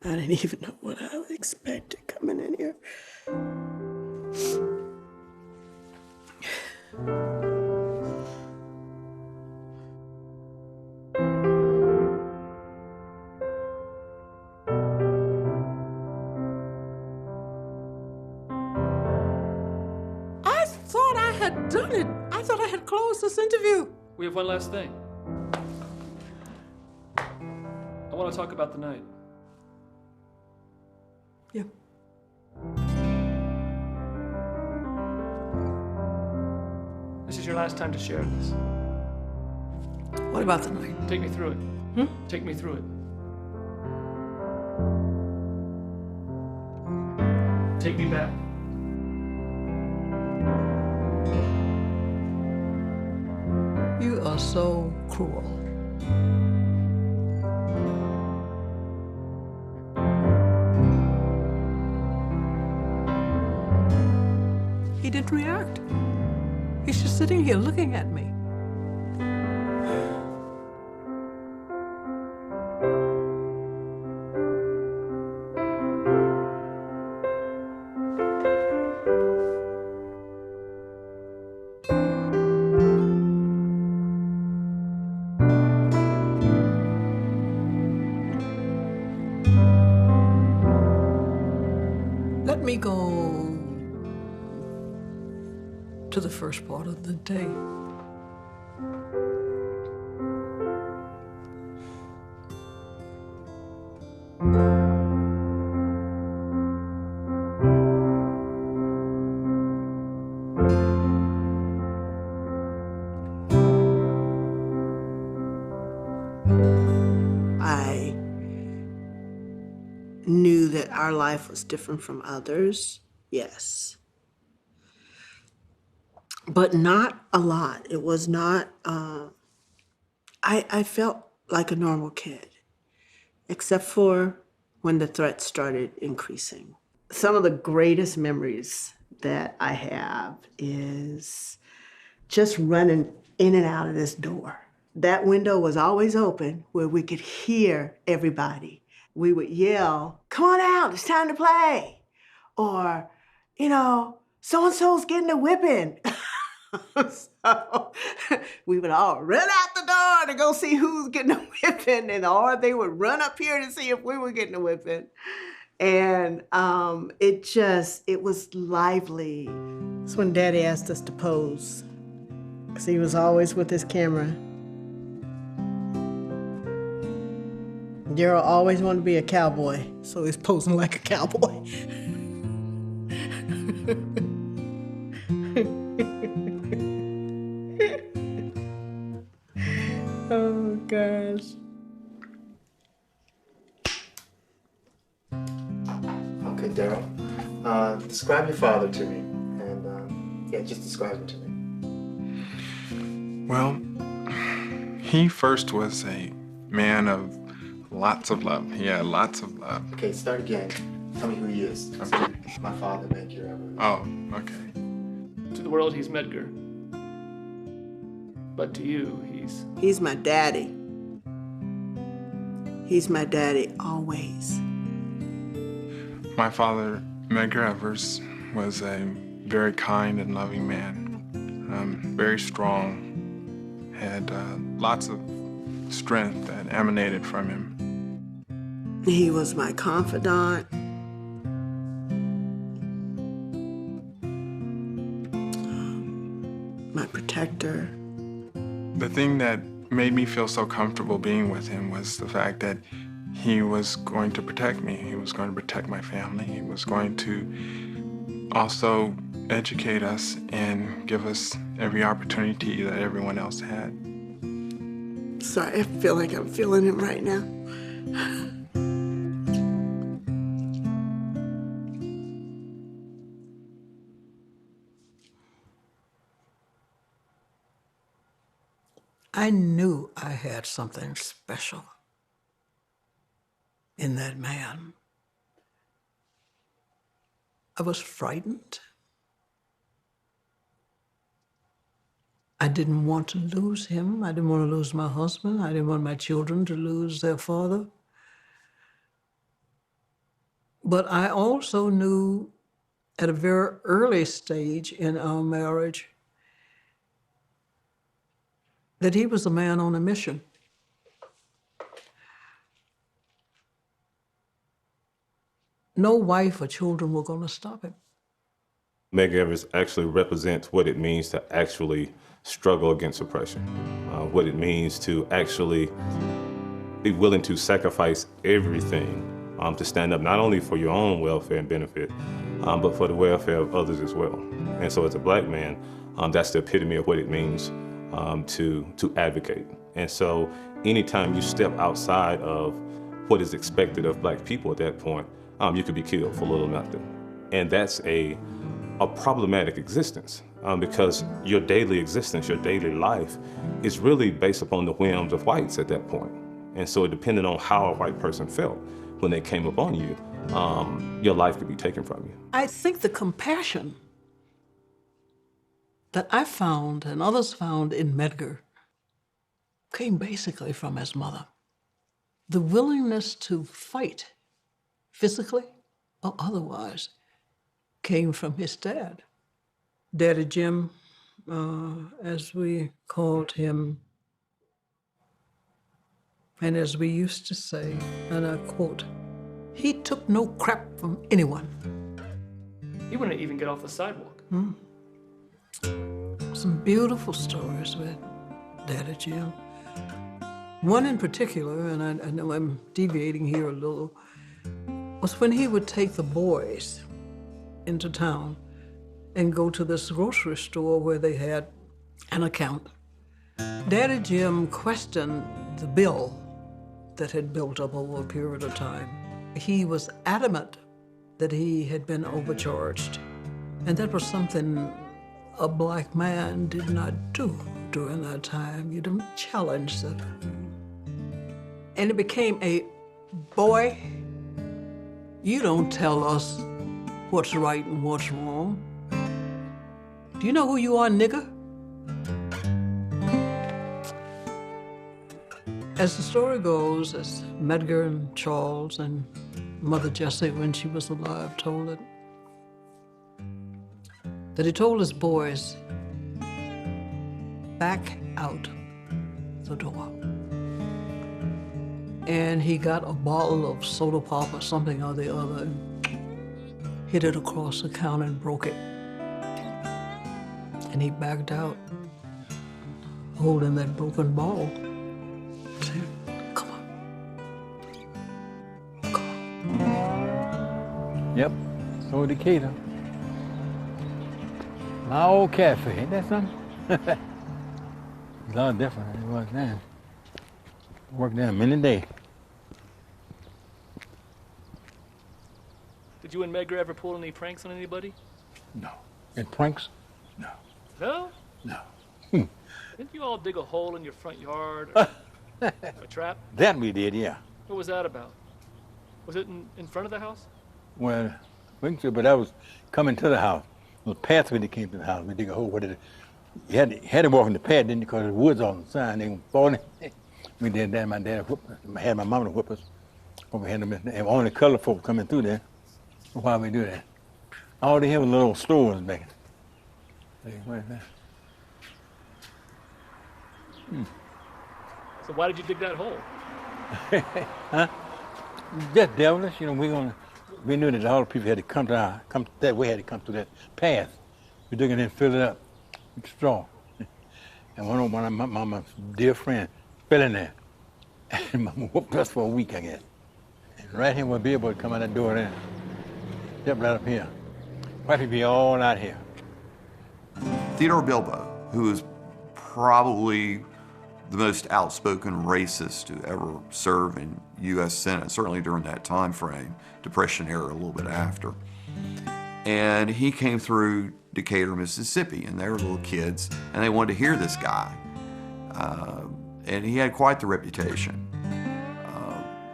I didn't even know what I would expect coming in here. I thought I had done it. I thought I had closed this interview. We have one last thing. I want to talk about the night. Yeah. This is your last time to share this. What about the night? Take me through it. Take me through it. Take me back. You are so cruel. He didn't react. He's just sitting here looking at me. Let me go to the first part of the day. I knew that our life was different from others, yes. But not a lot. It was not, I felt like a normal kid, except for when the threats started increasing. Some of the greatest memories that I have is just running in and out of this door. That window was always open where we could hear everybody. We would yell, "Come on out, it's time to play." Or, so-and-so's getting a whipping. So we would all run out the door to go see who's getting a whipping, or they would run up here to see if we were getting a whipping. And it was lively. That's when Daddy asked us to pose, because he was always with his camera. Daryl always wanted to be a cowboy, so he's posing like a cowboy. Oh, gosh. Okay, Daryl. Describe your father to me. And, just describe him to me. Well, he first was a man of lots of love. He had lots of love. Okay, start again. Tell me who he is. Okay. My father, Medgar Evers. Oh, okay. To the world, he's Medgar. But to you, He's my daddy. He's my daddy always. My father, Medgar Evers, was a very kind and loving man. Very strong, had lots of strength that emanated from him. He was my confidant. My protector. The thing that made me feel so comfortable being with him was the fact that he was going to protect me. He was going to protect my family. He was going to also educate us and give us every opportunity that everyone else had. Sorry, I feel like I'm feeling him right now. I knew I had something special in that man. I was frightened. I didn't want to lose him. I didn't want to lose my husband. I didn't want my children to lose their father. But I also knew at a very early stage in our marriage that he was a man on a mission. No wife or children were going to stop him. Medgar Evers actually represents what it means to actually struggle against oppression, what it means to actually be willing to sacrifice everything to stand up not only for your own welfare and benefit, but for the welfare of others as well. And so as a black man, that's the epitome of what it means to advocate. And so anytime you step outside of what is expected of black people at that point, you could be killed for little or nothing. And that's a problematic existence because your daily existence, your daily life is really based upon the whims of whites at that point. And so it depended on how a white person felt when they came upon you, your life could be taken from you. I think the compassion that I found and others found in Medgar came basically from his mother. The willingness to fight, physically or otherwise, came from his dad. Daddy Jim, as we called him, and as we used to say, and I quote, he took no crap from anyone. He wouldn't even get off the sidewalk. Some beautiful stories with Daddy Jim. One in particular, and I know I'm deviating here a little, was when he would take the boys into town and go to this grocery store where they had an account. Daddy Jim questioned the bill that had built up over a period of time. He was adamant that he had been overcharged, and that was something a black man did not do during that time. You don't challenge that. And it became a, boy, you don't tell us what's right and what's wrong. Do you know who you are, nigger? As the story goes, as Medgar and Charles and Mother Jessie, when she was alive, told it, that he told his boys, back out the door. And he got a bottle of soda pop or something or the other and hit it across the counter and broke it. And he backed out, holding that broken bottle. Said, come on. Come on. Yep, so Decatur. My old cafe, ain't that something? It's a lot different than it was then. Worked there many days. Did you and Medgar ever pull any pranks on anybody? No. And pranks? No. No? No. Didn't you all dig a hole in your front yard? Or a trap? That we did, yeah. What was that about? Was it in front of the house? Well, we can see, but I was coming to the house. The pathway that came to the house, we dig a hole where you had to walk in the path, didn't you? Because the woods on the side, they were falling. We did that, my dad had my mama to whip us. We had them, and only colored folk coming through there. Why we do that? All they had was little stores back. What is that? So why did you dig that hole? Huh? Just devilish, you know. We knew that all the people had to come that way, had to come through that path. We dug it and filled it up with straw. And one of my mama's dear friend fell in there. And mama whooped us for a week, I guess. And right here, we'll be able to come out that door there. Step right up here. White people be all out here. Theodore Bilbo, who is probably the most outspoken racist to ever serve in U.S. Senate, certainly during that time frame, Depression era, a little bit after. And he came through Decatur, Mississippi, and they were little kids, and they wanted to hear this guy. And he had quite the reputation.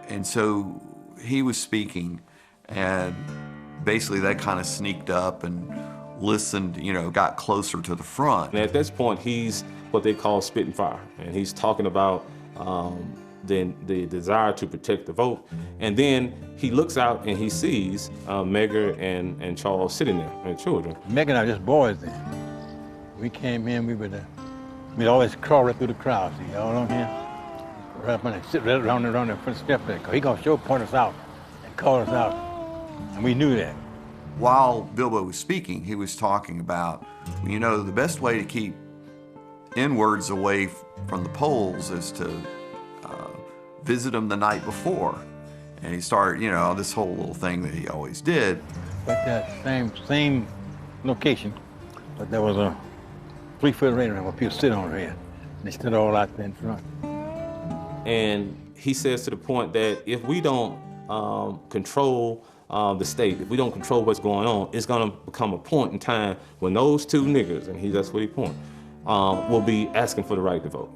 And so he was speaking, and basically they kind of sneaked up and listened, got closer to the front. And at this point, he's what they call spitting fire. And he's talking about the desire to protect the vote. And then he looks out and he sees Medgar and Charles sitting there, and children. Medgar and I just boys then. We came in, we'd always crawl right through the crowd, see, y'all on here? Right up and sit right around the front step there, because he gonna sure point us out and call us out. And we knew that. While Bilbo was speaking, he was talking about, you know, the best way to keep inwards away from the polls is to visit them the night before. And he started, you know, this whole little thing that he always did. But that same location, but there was a 3-foot radar where people sit on here. And they stood all out there in front. And he says to the point that if we don't control the state, if we don't control what's going on, it's gonna become a point in time when those two niggas, and that's what he pointed, will be asking for the right to vote.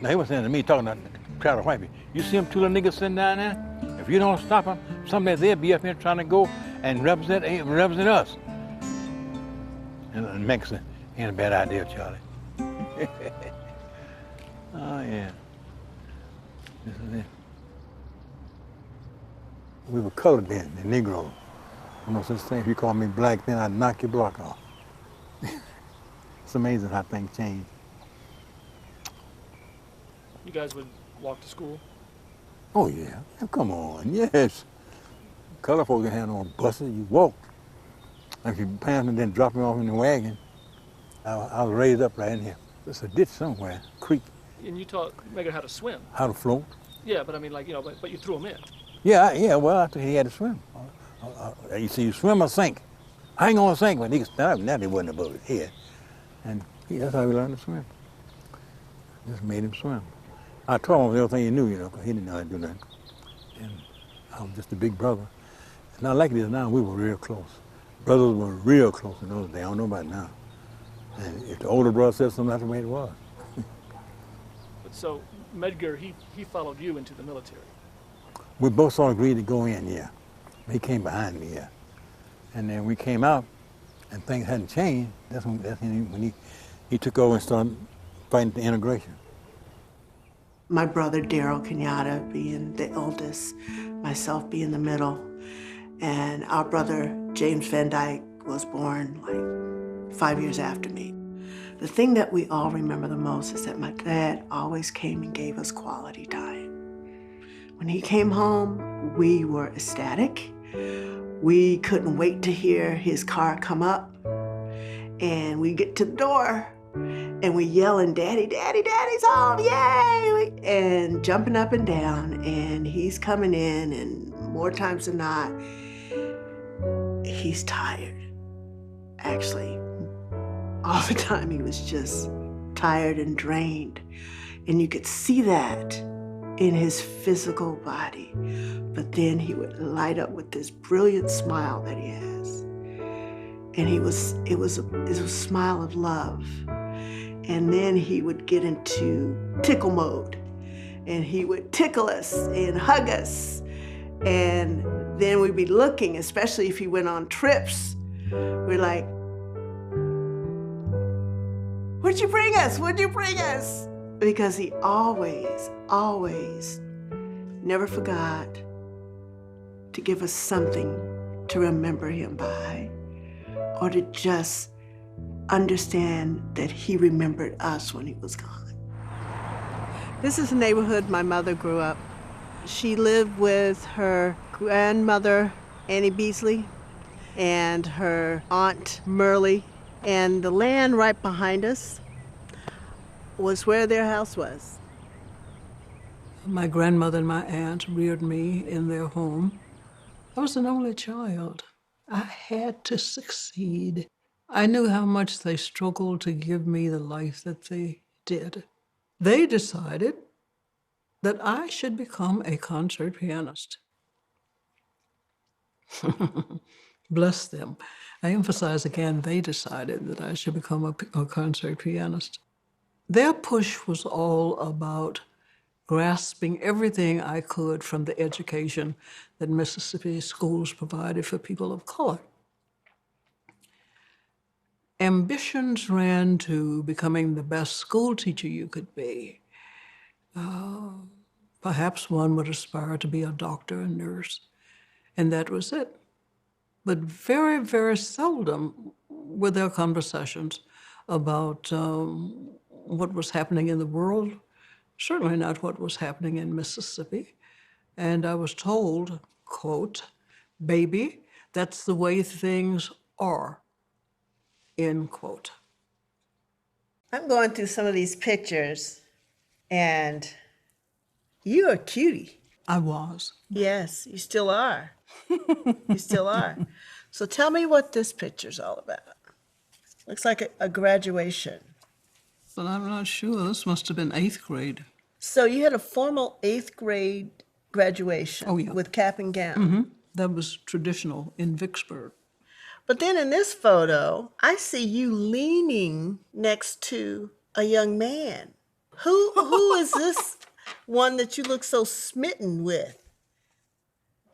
Now he was saying to me, talking about the crowd of white people, you see them two little niggas sitting down there? If you don't stop them, someday they'll be up here trying to go and represent us. And Meg said, ain't a bad idea, Charlie. Oh, yeah. This is it. We were colored then, the Negroes. No such thing. If you call me black, then I'd knock your block off. It's amazing how things change. You guys would walk to school? Oh, yeah. Come on, yes. Color folks didn't have no buses, you walk. And if your parents didn't drop me off in the wagon, I was raised up right in here. There's a ditch somewhere, creek. And you taught Medgar how to swim? How to float. Yeah, but I mean, like, you know, but you threw him in. Yeah, well, I thought he had to swim. You see, you swim or sink. I ain't gonna sink, but he could stand up, now they wasn't above his head. And that's how he learned to swim. Just made him swim. I taught him everything he knew, you know, because he didn't know how to do nothing. And I was just a big brother. And not like it is now, we were real close. Brothers were real close in those days. I don't know about now. And if the older brother said something, that's the way it was. But so Medgar, he followed you into the military. We both sort of agreed to go in, yeah. He came behind me, yeah. And then we came out, and things hadn't changed. That's when he took over and started fighting the integration. My brother Daryl Kenyatta being the oldest, myself being the middle, and our brother James Van Dyke was born like 5 years after me. The thing that we all remember the most is that my dad always came and gave us quality time. When he came home, we were ecstatic. We couldn't wait to hear his car come up, and we get to the door, and we yelling, "Daddy, Daddy, Daddy's home, yay!" And jumping up and down, and he's coming in, and more times than not, he's tired. Actually, all the time he was just tired and drained, and you could see that in his physical body. But then he would light up with this brilliant smile that he has. And it was a smile of love. And then he would get into tickle mode. And he would tickle us and hug us. And then we'd be looking, especially if he went on trips. We're like, "What'd you bring us? What'd you bring us?" Because he always, always never forgot to give us something to remember him by, or to just understand that he remembered us when he was gone. This is the neighborhood my mother grew up. She lived with her grandmother, Annie Beasley, and her aunt, Merle, and the land right behind us was where their house was. My grandmother and my aunt reared me in their home. I was an only child. I had to succeed. I knew how much they struggled to give me the life that they did. They decided that I should become a concert pianist. Bless them. I emphasize again, they decided that I should become a concert pianist. Their push was all about grasping everything I could from the education that Mississippi schools provided for people of color. Ambitions ran to becoming the best school teacher you could be, Perhaps one would aspire to be a doctor, a nurse, and that was it. But very, very seldom were there conversations about what was happening in the world, certainly not what was happening in Mississippi. And I was told, quote, "Baby, that's the way things are," end quote. I'm going through some of these pictures, and you're a cutie. I was. Yes, you still are. You still are. So tell me what this picture's all about. Looks like a graduation. But I'm not sure. This must have been 8th grade. So you had a formal 8th grade graduation. Oh, yeah. With cap and gown. That was traditional in Vicksburg. But then in this photo, I see you leaning next to a young man. Who is this one that you look so smitten with?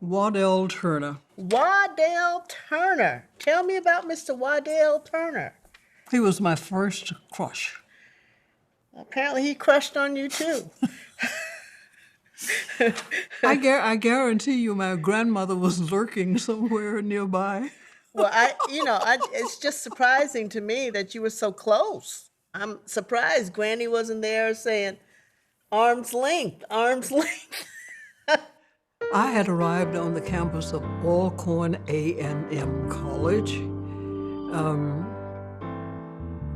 Waddell Turner. Waddell Turner. Tell me about Mr. Waddell Turner. He was my first crush. Apparently he crushed on you too. I guarantee you my grandmother was lurking somewhere nearby. Well, it's just surprising to me that you were so close. I'm surprised Granny wasn't there saying, arm's length, arm's length. I had arrived on the campus of Alcorn A&M College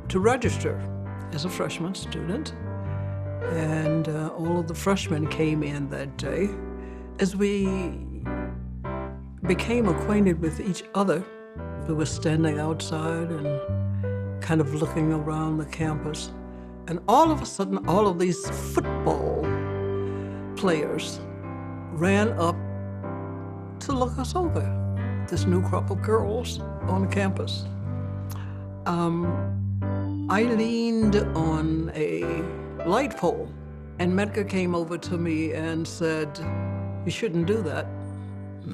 to register as a freshman student. And all of the freshmen came in that day. As we became acquainted with each other, we were standing outside and kind of looking around the campus. And all of a sudden, all of these football players ran up to look us over, this new crop of girls on campus. I leaned on a light pole, and Medgar came over to me and said, "You shouldn't do that."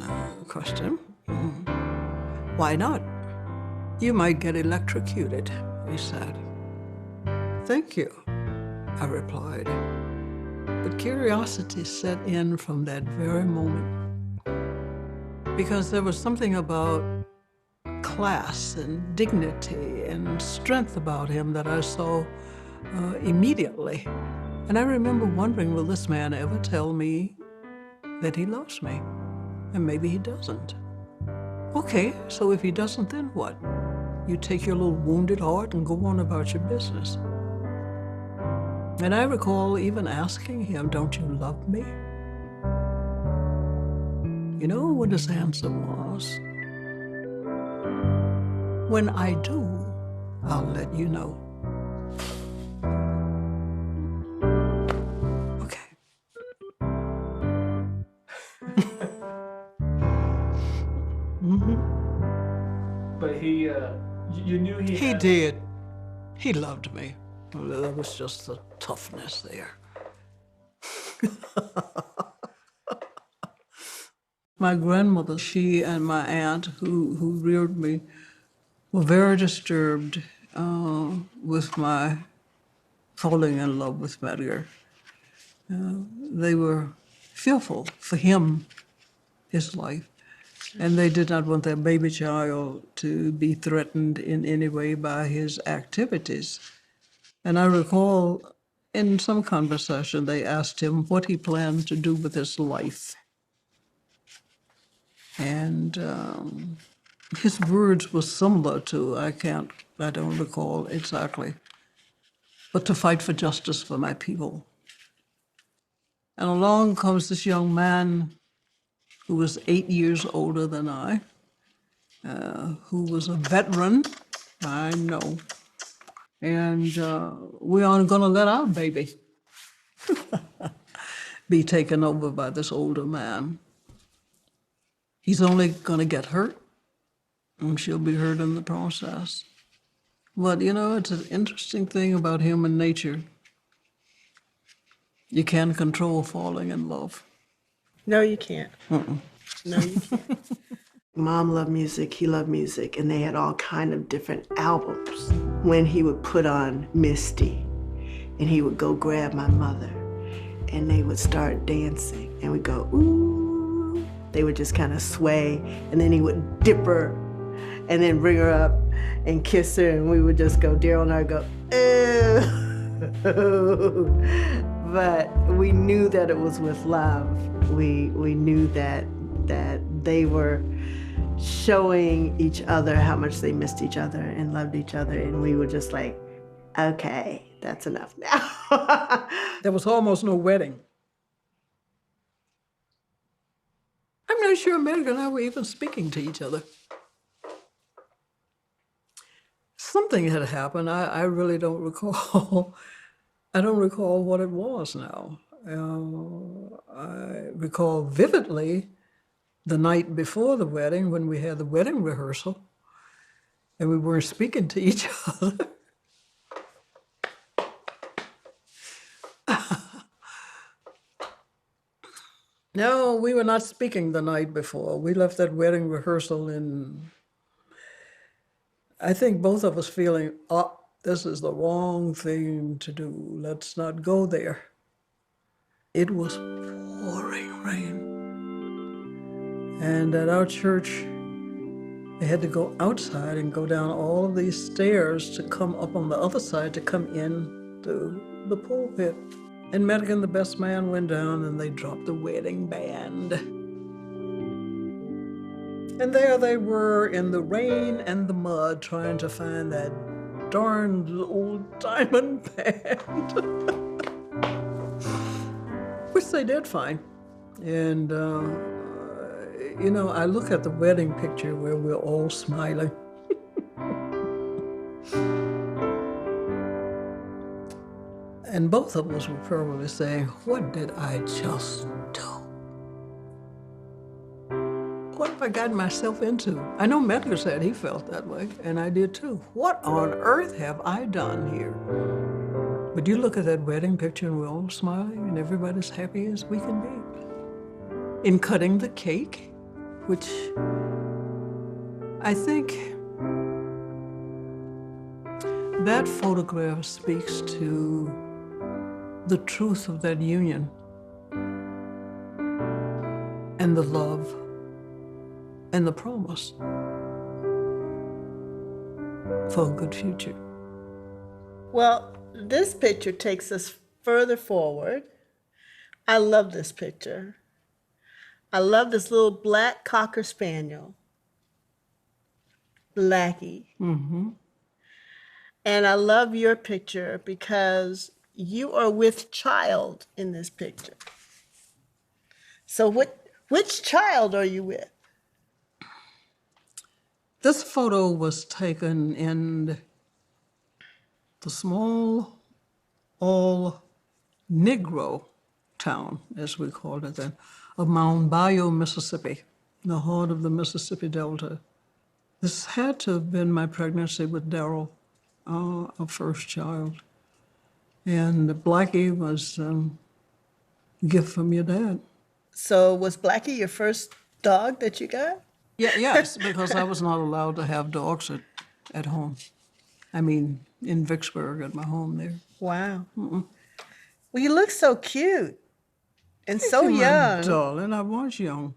I questioned him. "Why not?" "You might get electrocuted," he said. "Thank you," I replied. But curiosity set in from that very moment, because there was something about class and dignity and strength about him that I saw immediately. And I remember wondering, will this man ever tell me that he loves me? And maybe he doesn't. Okay, so if he doesn't, then what? You take your little wounded heart and go on about your business. And I recall even asking him, "Don't you love me?" You know what his answer was? "When I do, I'll let you know." Okay. But you knew he He had... did. He loved me. There was just the toughness there. My grandmother, she and my aunt who reared me, were very disturbed with my falling in love with Medgar. They were fearful for him, his life, and they did not want their baby child to be threatened in any way by his activities. And I recall in some conversation they asked him what he planned to do with his life. And his words were similar to, I don't recall exactly, but to fight for justice for my people. And along comes this young man who was 8 years older than I, who was a veteran, I know. And we aren't gonna let our baby be taken over by this older man. He's only gonna get hurt, and she'll be hurt in the process. But you know, it's an interesting thing about human nature. You can't control falling in love. No, you can't. No, you can't. Mom loved music, he loved music, and they had all kind of different albums. When he would put on Misty, and he would go grab my mother, and they would start dancing, and we'd go, ooh. They would just kind of sway, and then he would dip her, and then bring her up and kiss her, and we would just go, Daryl and I would go, ew. But we knew that it was with love. We knew that they were showing each other how much they missed each other and loved each other, and we were just like, okay, that's enough now. There was almost no wedding. I'm not sure Medgar and I were even speaking to each other. Something had happened. I really don't recall. I don't recall what it was now. I recall vividly the night before the wedding when we had the wedding rehearsal and we weren't speaking to each other. No, we were not speaking the night before. We left that wedding rehearsal in, I think both of us feeling, oh, this is the wrong thing to do. Let's not go there. It was pouring rain. And at our church, they had to go outside and go down all of these stairs to come up on the other side to come in to the pulpit. And Medgar and the best man went down and they dropped the wedding band. And there they were in the rain and the mud trying to find that darned old diamond band. Which they did find. And, you know, I look at the wedding picture where we're all smiling. And both of us were probably saying, what did I just do? What have I gotten myself into? I know Medgar said he felt that way, and I did too. What on earth have I done here? But you look at that wedding picture and we're all smiling and everybody's happy as we can be. In cutting the cake, which I think that photograph speaks to the truth of that union and the love and the promise for a good future. Well, this picture takes us further forward. I love this picture. I love this little black Cocker Spaniel, Blackie. Mm-hmm. And I love your picture because you are with child in this picture. So which child are you with? This photo was taken in the small, all Negro town, as we called it then, of Mound Bayou, Mississippi, in the heart of the Mississippi Delta. This had to have been my pregnancy with Daryl, our first child. And Blackie was a gift from your dad. So was Blackie your first dog that you got? Yeah, yes, because I was not allowed to have dogs at home. I mean, in Vicksburg at my home there. Wow. Mm-mm. Well, you look so cute and so Thank you, young. my darling, I was young.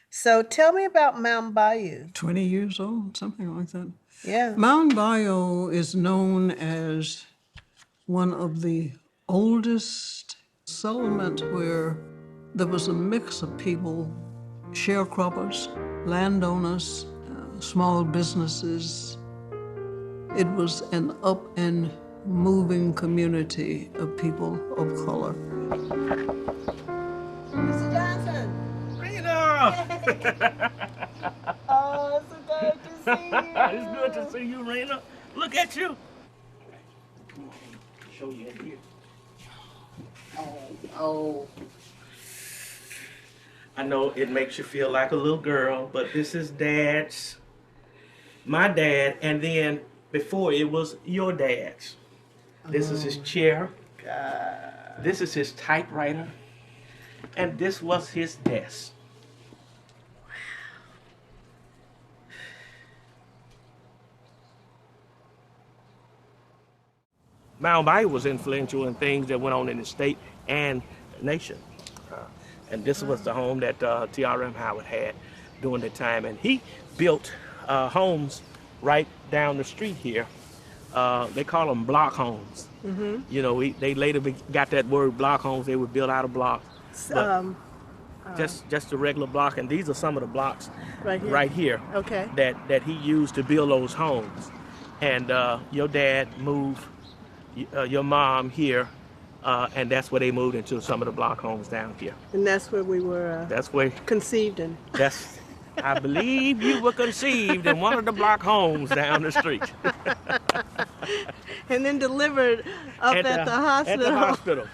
So tell me about Mound Bayou. 20 years old, something like that. Yeah. Mound Bayou is known as one of the oldest settlements where there was a mix of people, sharecroppers, landowners, small businesses. It was an up and moving community of people of color. Mr. Johnson. Rena! Oh, it's so good to see you. It's good to see you, Rena. Look at you. Come on, show you in here. Oh. I know it makes you feel like a little girl, but this is my dad, and then before it was your dad's. This is his chair. God. This is his typewriter. And this was his desk. Mound Bayou was influential in things that went on in the state and nation. And this was the home that T.R.M. Howard had during the time. And he built homes right down the street here. They call them block homes. You know, they later got that word block homes. They were built out of blocks. Just a regular block. And these are some of the blocks right here Okay. that he used to build those homes. And your dad moved your mom here, and that's where they moved into some of the block homes down here. And that's where we were That's where, conceived in. I believe you were conceived in one of the block homes down the street. And then delivered up at the hospital. At the hospital.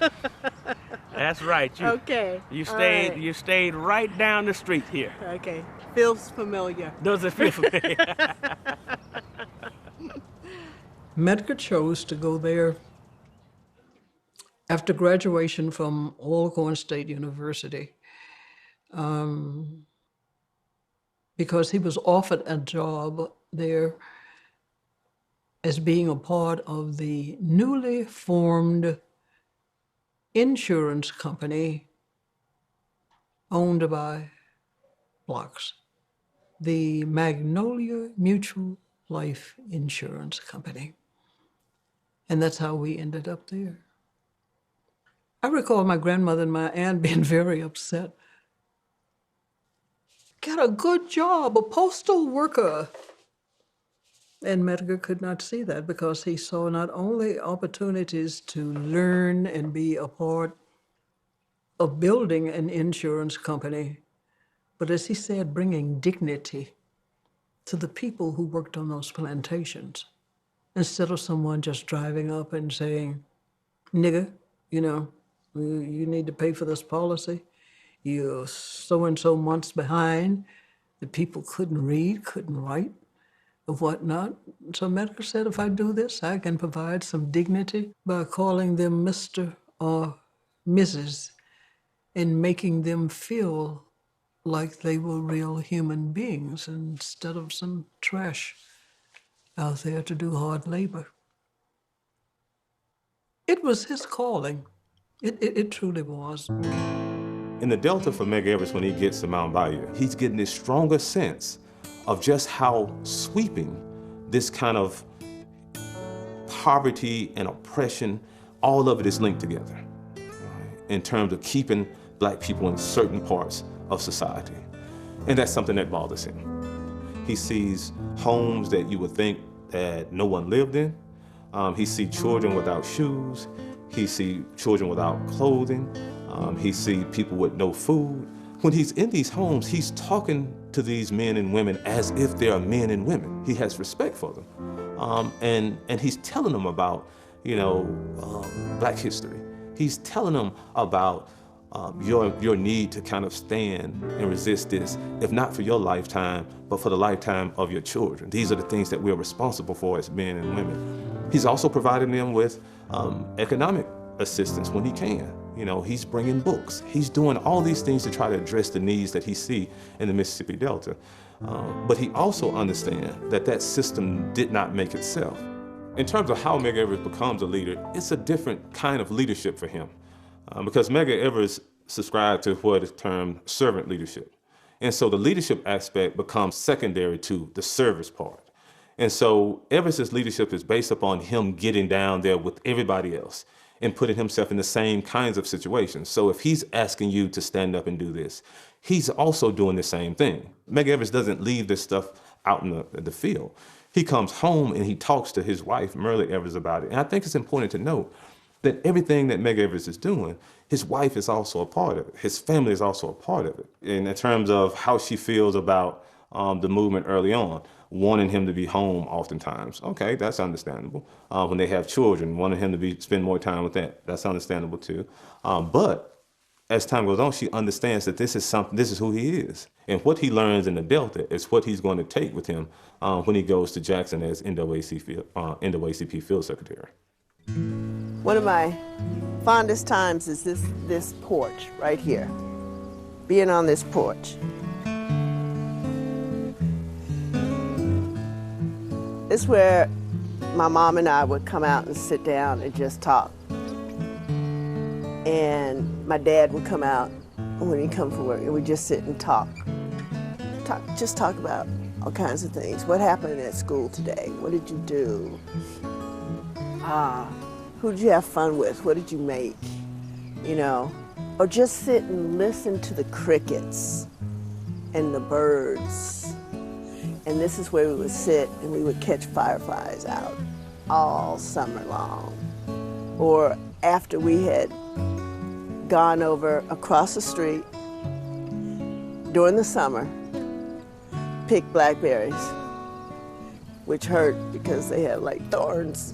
That's right. Okay. You All stayed. right. You stayed right down the street here. Okay. Feels familiar. Does it feel familiar? Medgar chose to go there after graduation from Alcorn State University because he was offered a job there as being a part of the newly formed insurance company owned by blocks, the Magnolia Mutual Life Insurance Company. And that's how we ended up there. I recall my grandmother and my aunt being very upset. Got a good job, a postal worker. And Medgar could not see that because he saw not only opportunities to learn and be a part of building an insurance company, but as he said, bringing dignity to the people who worked on those plantations. Instead of someone just driving up and saying, nigga, you know, you need to pay for this policy. You're so-and-so months behind. The people couldn't read, couldn't write, or whatnot. So Medgar said, if I do this, I can provide some dignity by calling them Mr. or Mrs. and making them feel like they were real human beings instead of some trash out there to do hard labor. It was his calling. It truly was. In the Delta for Medgar Evers, when he gets to Mound Bayou, he's getting this stronger sense of just how sweeping this kind of poverty and oppression, all of it is linked together in terms of keeping Black people in certain parts of society. And that's something that bothers him. He sees homes that you would think that no one lived in. He sees children without shoes. He sees children without clothing. He sees people with no food. When he's in these homes, he's talking to these men and women as if they are men and women. He has respect for them. And he's telling them about, Black history. He's telling them about your need to kind of stand and resist this, if not for your lifetime, but for the lifetime of your children. These are the things that we're responsible for as men and women. He's also providing them with economic assistance when he can. He's bringing books. He's doing all these things to try to address the needs that he sees in the Mississippi Delta. But he also understands that system did not make itself. In terms of how Medgar Evers becomes a leader, it's a different kind of leadership for him. Because Medgar Evers subscribed to what is termed servant leadership. And so the leadership aspect becomes secondary to the service part. And so Evers' leadership is based upon him getting down there with everybody else and putting himself in the same kinds of situations. So if he's asking you to stand up and do this, he's also doing the same thing. Medgar Evers doesn't leave this stuff out in the field. He comes home and he talks to his wife, Merle Evers, about it. And I think it's important to note that everything that Medgar Evers is doing, his wife is also a part of it. His family is also a part of it. In terms of how she feels about the movement early on, wanting him to be home oftentimes. Okay, that's understandable. When they have children, wanting him to spend more time with that, that's understandable too. But as time goes on, she understands that this is who he is. And what he learns in the Delta is what he's going to take with him when he goes to Jackson as NAACP Field Secretary. One of my fondest times is this porch right here, being on this porch. It's where my mom and I would come out and sit down and just talk. And my dad would come out when he'd come from work, and we'd just sit and talk. Just talk about all kinds of things. What happened at school today? What did you do? Who did you have fun with? What did you make? You know, or just sit and listen to the crickets and the birds. And this is where we would sit and we would catch fireflies out all summer long. Or after we had gone over across the street during the summer, pick blackberries, which hurt because they had like thorns,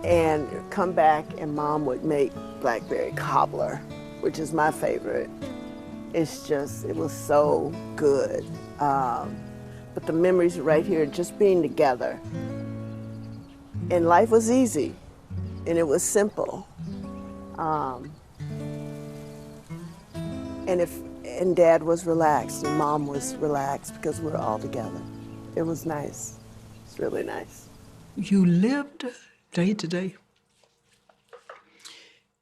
and come back and Mom would make blackberry cobbler, which is my favorite. It was so good. But the memories are right here, just being together. And life was easy, and it was simple. And Dad was relaxed, and Mom was relaxed because we were all together. It was nice. It's really nice. You lived day to day.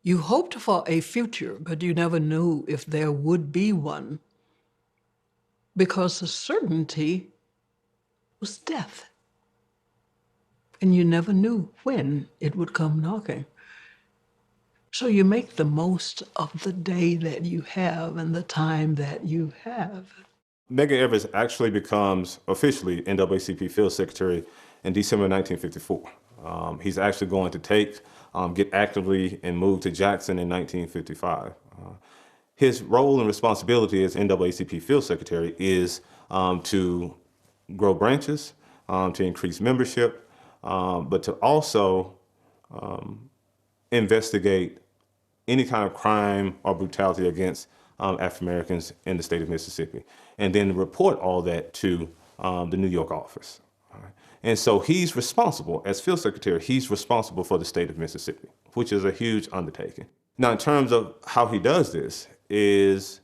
You hoped for a future, but you never knew if there would be one, because the certainty was death. And you never knew when it would come knocking. So you make the most of the day that you have and the time that you have. Medgar Evers actually becomes officially NAACP Field Secretary in December 1954. He's actually going to get actively and move to Jackson in 1955. His role and responsibility as NAACP Field Secretary is to grow branches, to increase membership, but to also investigate any kind of crime or brutality against African Americans in the state of Mississippi, and then report all that to the New York office. Right? And so he's responsible, as field secretary, he's responsible for the state of Mississippi, which is a huge undertaking. Now, in terms of how he does this, is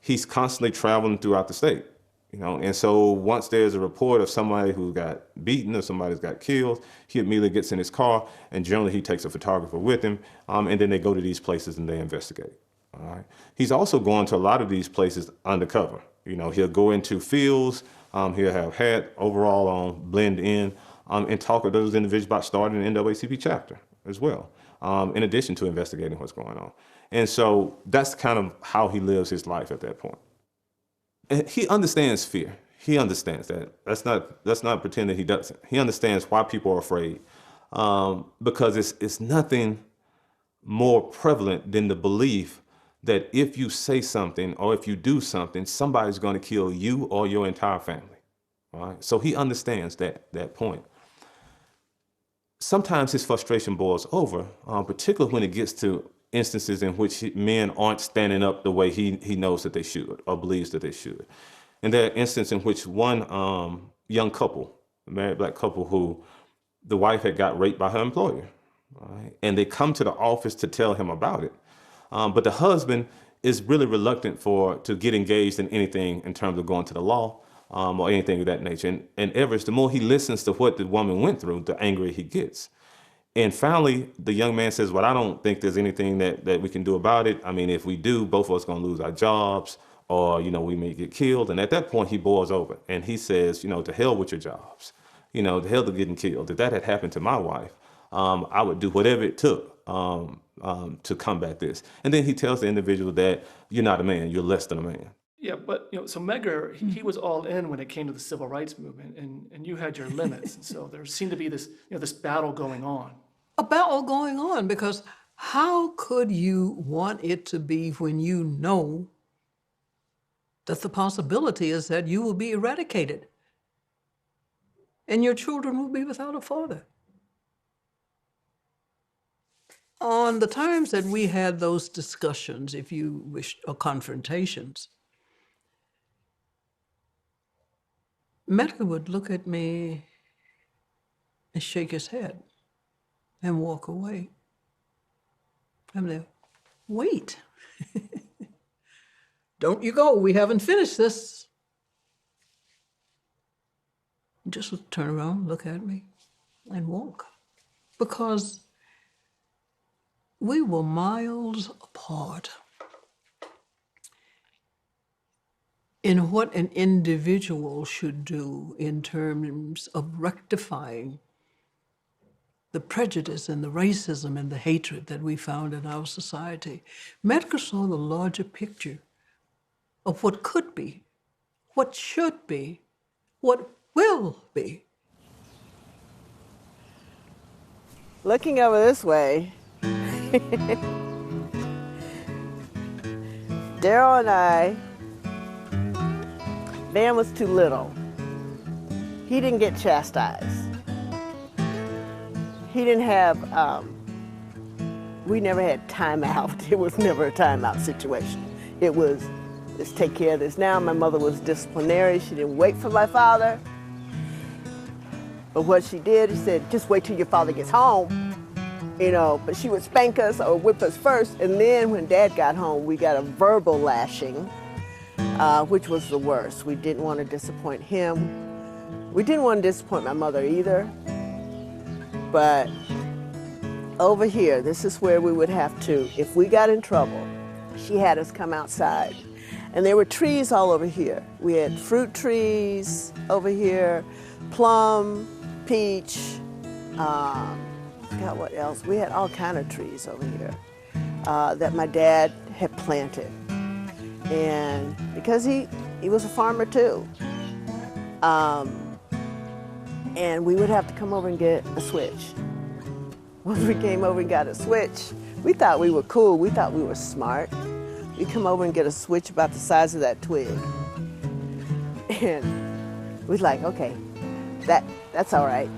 he's constantly traveling throughout the state. And so once there's a report of somebody who got beaten or somebody's got killed, he immediately gets in his car, and generally he takes a photographer with him, and then they go to these places and they investigate. All right. He's also going to a lot of these places undercover. He'll go into fields, he'll have hat, overall on, blend in, and talk with those individuals about starting an NAACP chapter as well, in addition to investigating what's going on. And so that's kind of how he lives his life at that point. And he understands fear. He understands that. Let's not pretend that he doesn't. He understands why people are afraid, because it's nothing more prevalent than the belief that if you say something or if you do something, somebody's going to kill you or your entire family. All right? So he understands that point. Sometimes his frustration boils over, particularly when it gets to instances in which men aren't standing up the way he knows that they should or believes that they should. And there are instances in which one young couple, a married black couple, who the wife had got raped by her employer, right? And they come to the office to tell him about it. But the husband is really reluctant to get engaged in anything in terms of going to the law or anything of that nature. And Evers, the more he listens to what the woman went through, the angrier he gets. And finally, the young man says, well, I don't think there's anything that we can do about it. I mean, if we do, both of us going to lose our jobs, or, we may get killed. And at that point, he boils over and he says, to hell with your jobs, to hell to getting killed. If that had happened to my wife, I would do whatever it took to combat this. And then he tells the individual that you're not a man, you're less than a man. Yeah, but so Medgar, he was all in when it came to the civil rights movement, and you had your limits. And so there seemed to be this, this battle going on. A battle going on, because how could you want it to be when you know that the possibility is that you will be eradicated and your children will be without a father? On the times that we had those discussions, if you wish, or confrontations, Medgar would look at me and shake his head and walk away. I'm there, wait. Don't you go, we haven't finished this. Just turn around, look at me, and walk, because we were miles apart in what an individual should do in terms of rectifying the prejudice and the racism and the hatred that we found in our society. Medgar saw the larger picture of what could be, what should be, what will be. Looking over this way, Daryl and I, Van was too little. He didn't get chastised. He didn't have, we never had time out. It was never a timeout situation. It was, let's take care of this now. My mother was disciplinary. She didn't wait for my father. But what she did, she said, just wait till your father gets home. You know, but she would spank us or whip us first, and then when Dad got home, we got a verbal lashing, which was the worst. We didn't want to disappoint him. We didn't want to disappoint my mother either. But over here, this is where we would have to, if we got in trouble, she had us come outside. And there were trees all over here. We had fruit trees over here, plum, peach, God, what else? We had all kind of trees over here that my dad had planted. And because he was a farmer too. And we would have to come over and get a switch. Once we came over and got a switch, we thought we were cool. We thought we were smart. We'd come over and get a switch about the size of that twig. And we'd like, okay, that's all right.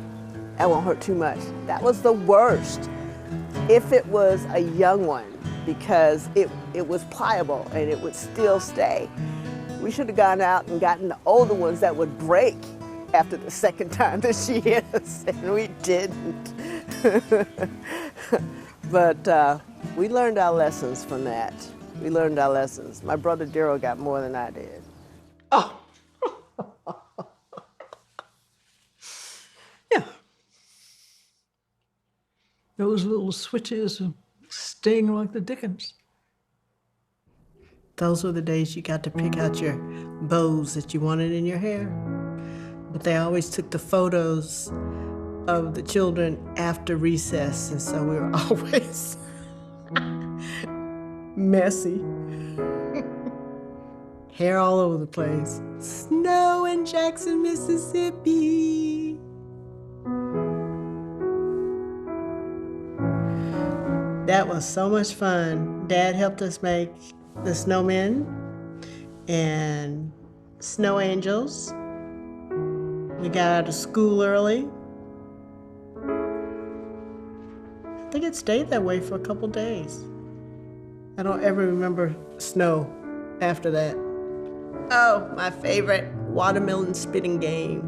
That won't hurt too much. That was the worst. If it was a young one, because it was pliable and it would still stay. We should have gone out and gotten the older ones that would break after the second time that she hit us, and we didn't. But we learned our lessons from that. We learned our lessons. My brother Daryl got more than I did. Oh. Yeah. Those little switches sting like the dickens. Those were the days you got to pick out your bows that you wanted in your hair. But they always took the photos of the children after recess, and so we were always messy. Hair all over the place. Snow in Jackson, Mississippi. That was so much fun. Dad helped us make the snowmen and snow angels. We got out of school early. I think it stayed that way for a couple days. I don't ever remember snow after that. Oh, my favorite, watermelon spitting game.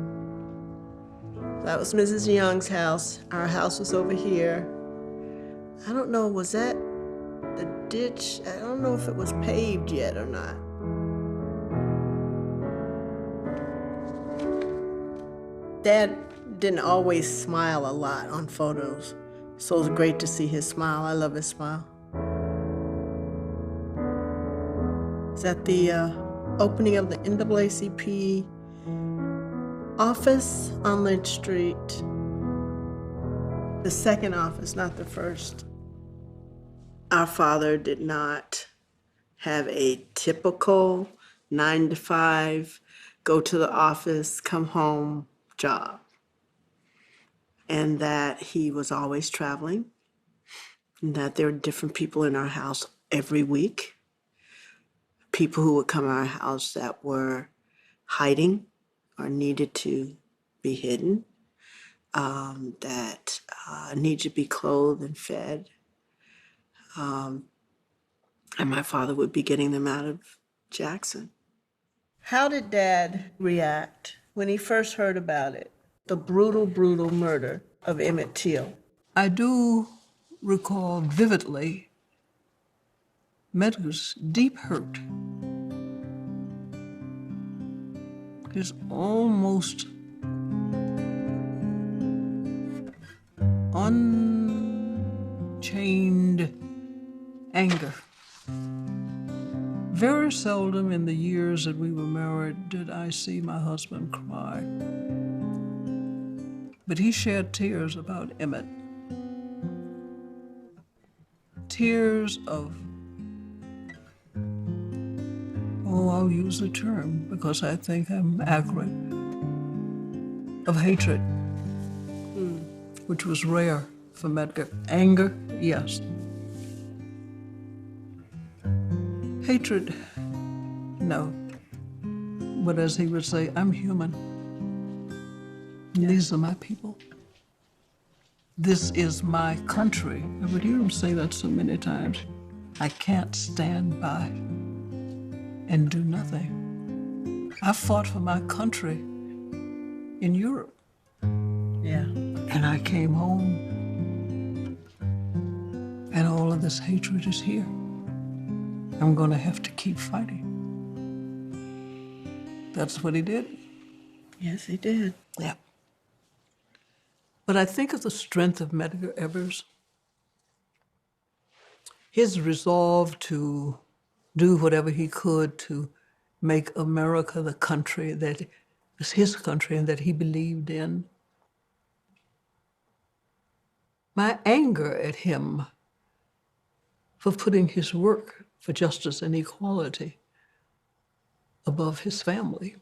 That was Mrs. Young's house. Our house was over here. I don't know, was that the ditch? I don't know if it was paved yet or not. Dad didn't always smile a lot on photos, so it was great to see his smile. I love his smile. It's at the opening of the NAACP office on Lynch Street. The second office, not the first. Our father did not have a typical 9-to-5, go to the office, come home job. And that he was always traveling, and that there were different people in our house every week. People who would come to our house that were hiding or needed to be hidden, that needed to be clothed and fed. And my father would be getting them out of Jackson. How did Dad react when he first heard about it? The brutal, brutal murder of Emmett Till. I do recall vividly Medgar's deep hurt. His almost unchained anger. Very seldom in the years that we were married did I see my husband cry. But he shed tears about Emmett. Tears of, I'll use the term because I think I'm accurate, of hatred, which was rare for Medgar. Anger, yes. Hatred, no. But as he would say, I'm human. These are my people. This is my country. I would hear him say that so many times. I can't stand by and do nothing. I fought for my country in Europe. Yeah. And I came home, and all of this hatred is here. I'm going to have to keep fighting. That's what he did. Yes, he did. Yeah. But I think of the strength of Medgar Evers, his resolve to do whatever he could to make America the country that was his country and that he believed in. My anger at him for putting his work for justice and equality above his family.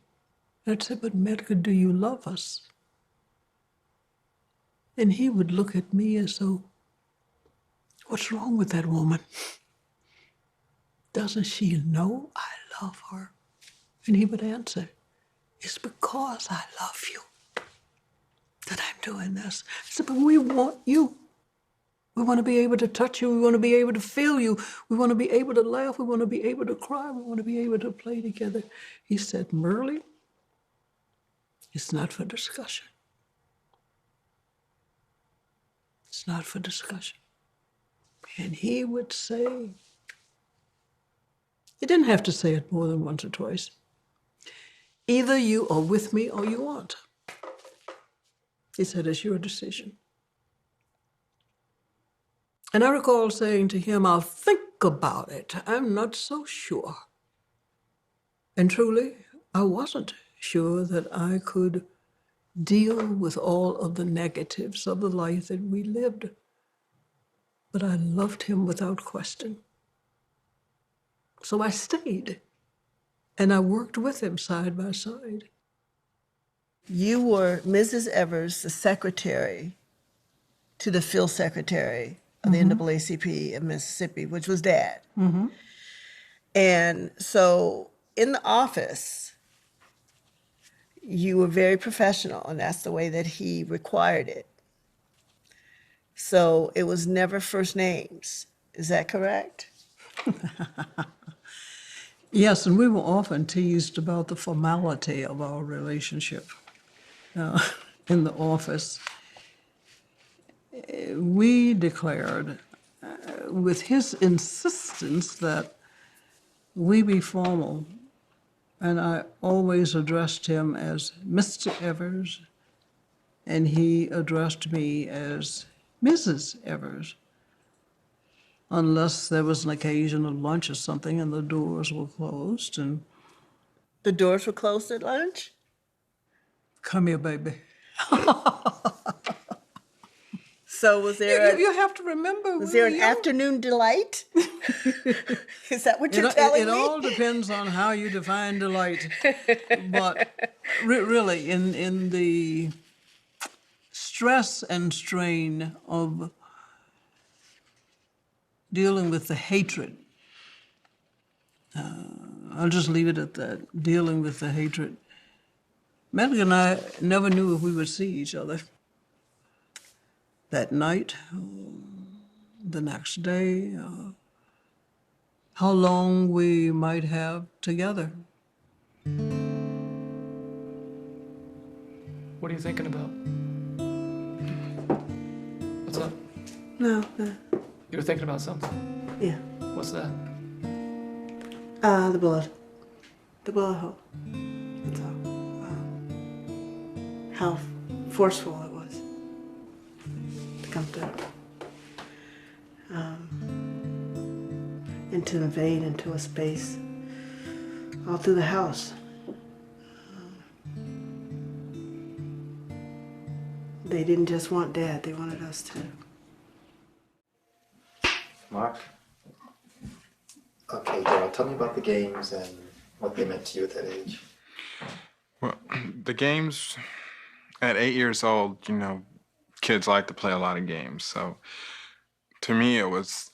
I'd say, but Medgar, do you love us? And he would look at me as though, what's wrong with that woman? Doesn't she know I love her? And he would answer, it's because I love you that I'm doing this. I said, but we want you. We want to be able to touch you. We want to be able to feel you. We want to be able to laugh. We want to be able to cry. We want to be able to play together. He said, Merle, it's not for discussion. It's not for discussion. And he would say, he didn't have to say it more than once or twice. Either you are with me or you aren't. He said, it's your decision. And I recall saying to him, I'll think about it. I'm not so sure. And truly, I wasn't sure that I could deal with all of the negatives of the life that we lived. But I loved him without question. So I stayed, and I worked with him side by side. You were Mrs. Evers, the secretary to the field secretary of the NAACP in Mississippi, which was Dad. Mm-hmm. And so in the office, you were very professional, and that's the way that he required it. So it was never first names. Is that correct? Yes, and we were often teased about the formality of our relationship in the office. We declared, with his insistence, that we be formal, and I always addressed him as Mr. Evers, and he addressed me as Mrs. Evers, unless there was an occasional lunch or something and the doors were closed. And The doors were closed at lunch? come here, baby. So was there You have to remember, was we there were an young. afternoon delight? Is that what you're It telling me? all depends on how you define delight. But really, in the stress and strain of dealing with the hatred, I'll just leave it at that, dealing with the hatred. Medgar and I never knew if we would see each other that night, the next day, how long we might have together. What are you thinking about? What's up? No. You were thinking about something. Yeah. What's that? The bullet. The bullet hole. That's all. How forceful it was. The come through. And to invade into a space all through the house. They didn't just want Dad, they wanted us too. Mark? Okay, Daryl, tell me about the games and what they meant to you at that age. Well, the games at 8 years old, kids like to play a lot of games. So to me, it was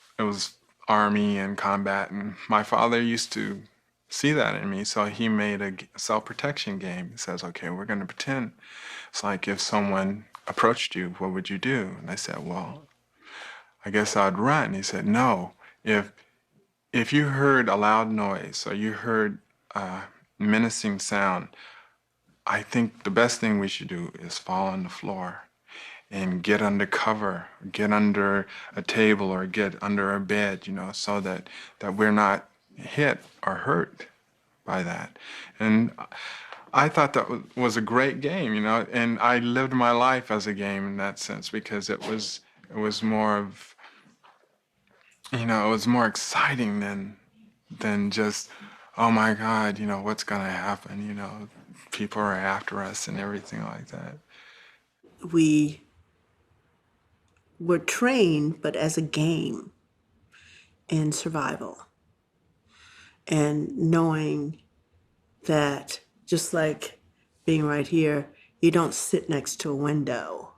Army and combat, and my father used to see that in me, so he made a self-protection game. He says, okay, we're going to pretend. It's like if someone approached you, what would you do? And I said, well, I guess I'd run. He said, no, if you heard a loud noise or you heard a menacing sound, I think the best thing we should do is fall on the floor and get under cover, get under a table or get under a bed, so that we're not hit or hurt by that. And I thought that was a great game, and I lived my life as a game in that sense, because it was more of, it was more exciting than just, oh my God, what's gonna happen, people are after us and everything like that. We were trained, but as a game in survival. And knowing that, just like being right here, you don't sit next to a window.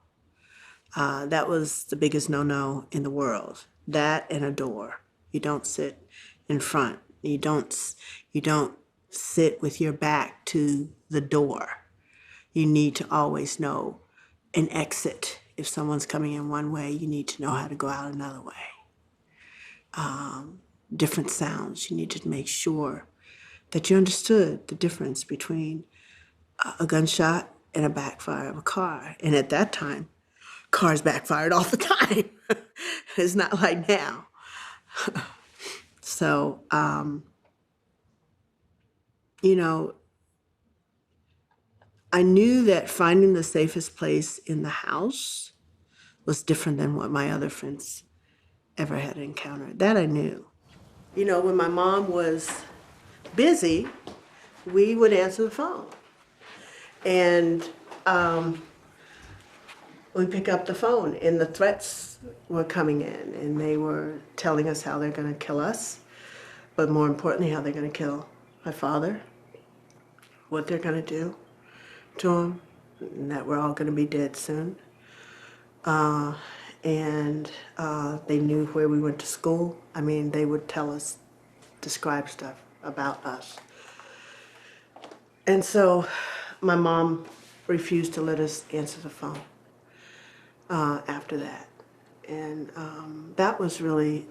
That was the biggest no-no in the world. That and a door. You don't sit in front. You don't sit with your back to the door. You need to always know an exit. If someone's coming in one way, you need to know how to go out another way. Different sounds. You need to make sure that you understood the difference between a gunshot and a backfire of a car. And at that time, cars backfired all the time. It's not like now. So, I knew that finding the safest place in the house was different than what my other friends ever had encountered. That I knew. When my mom was busy, we would answer the phone. And we'd pick up the phone, and the threats were coming in, and they were telling us how they're going to kill us, but more importantly, how they're going to kill my father, what they're going to do to him, and that we're all going to be dead soon. And they knew where we went to school. I mean, they would tell us, describe stuff about us. And so my mom refused to let us answer the phone after that. And that was really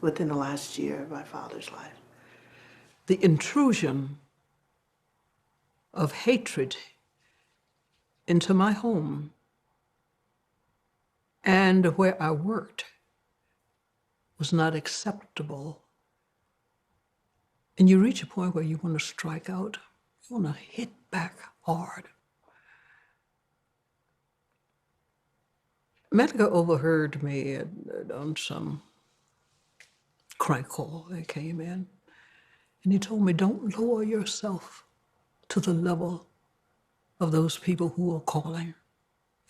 within the last year of my father's life. The intrusion of hatred into my home and where I worked was not acceptable. And you reach a point where you want to strike out, you want to hit back hard. Medgar overheard me on some crank call that came in, and he told me, don't lower yourself to the level of those people who are calling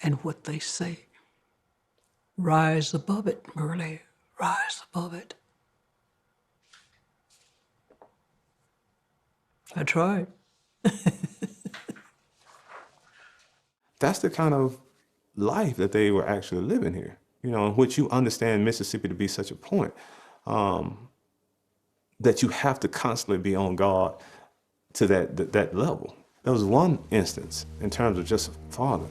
and what they say. Rise above it, Merle, rise above it. I tried. That's the kind of life that they were actually living here, in which you understand Mississippi to be such a point that you have to constantly be on guard to that level. There was one instance in terms of just father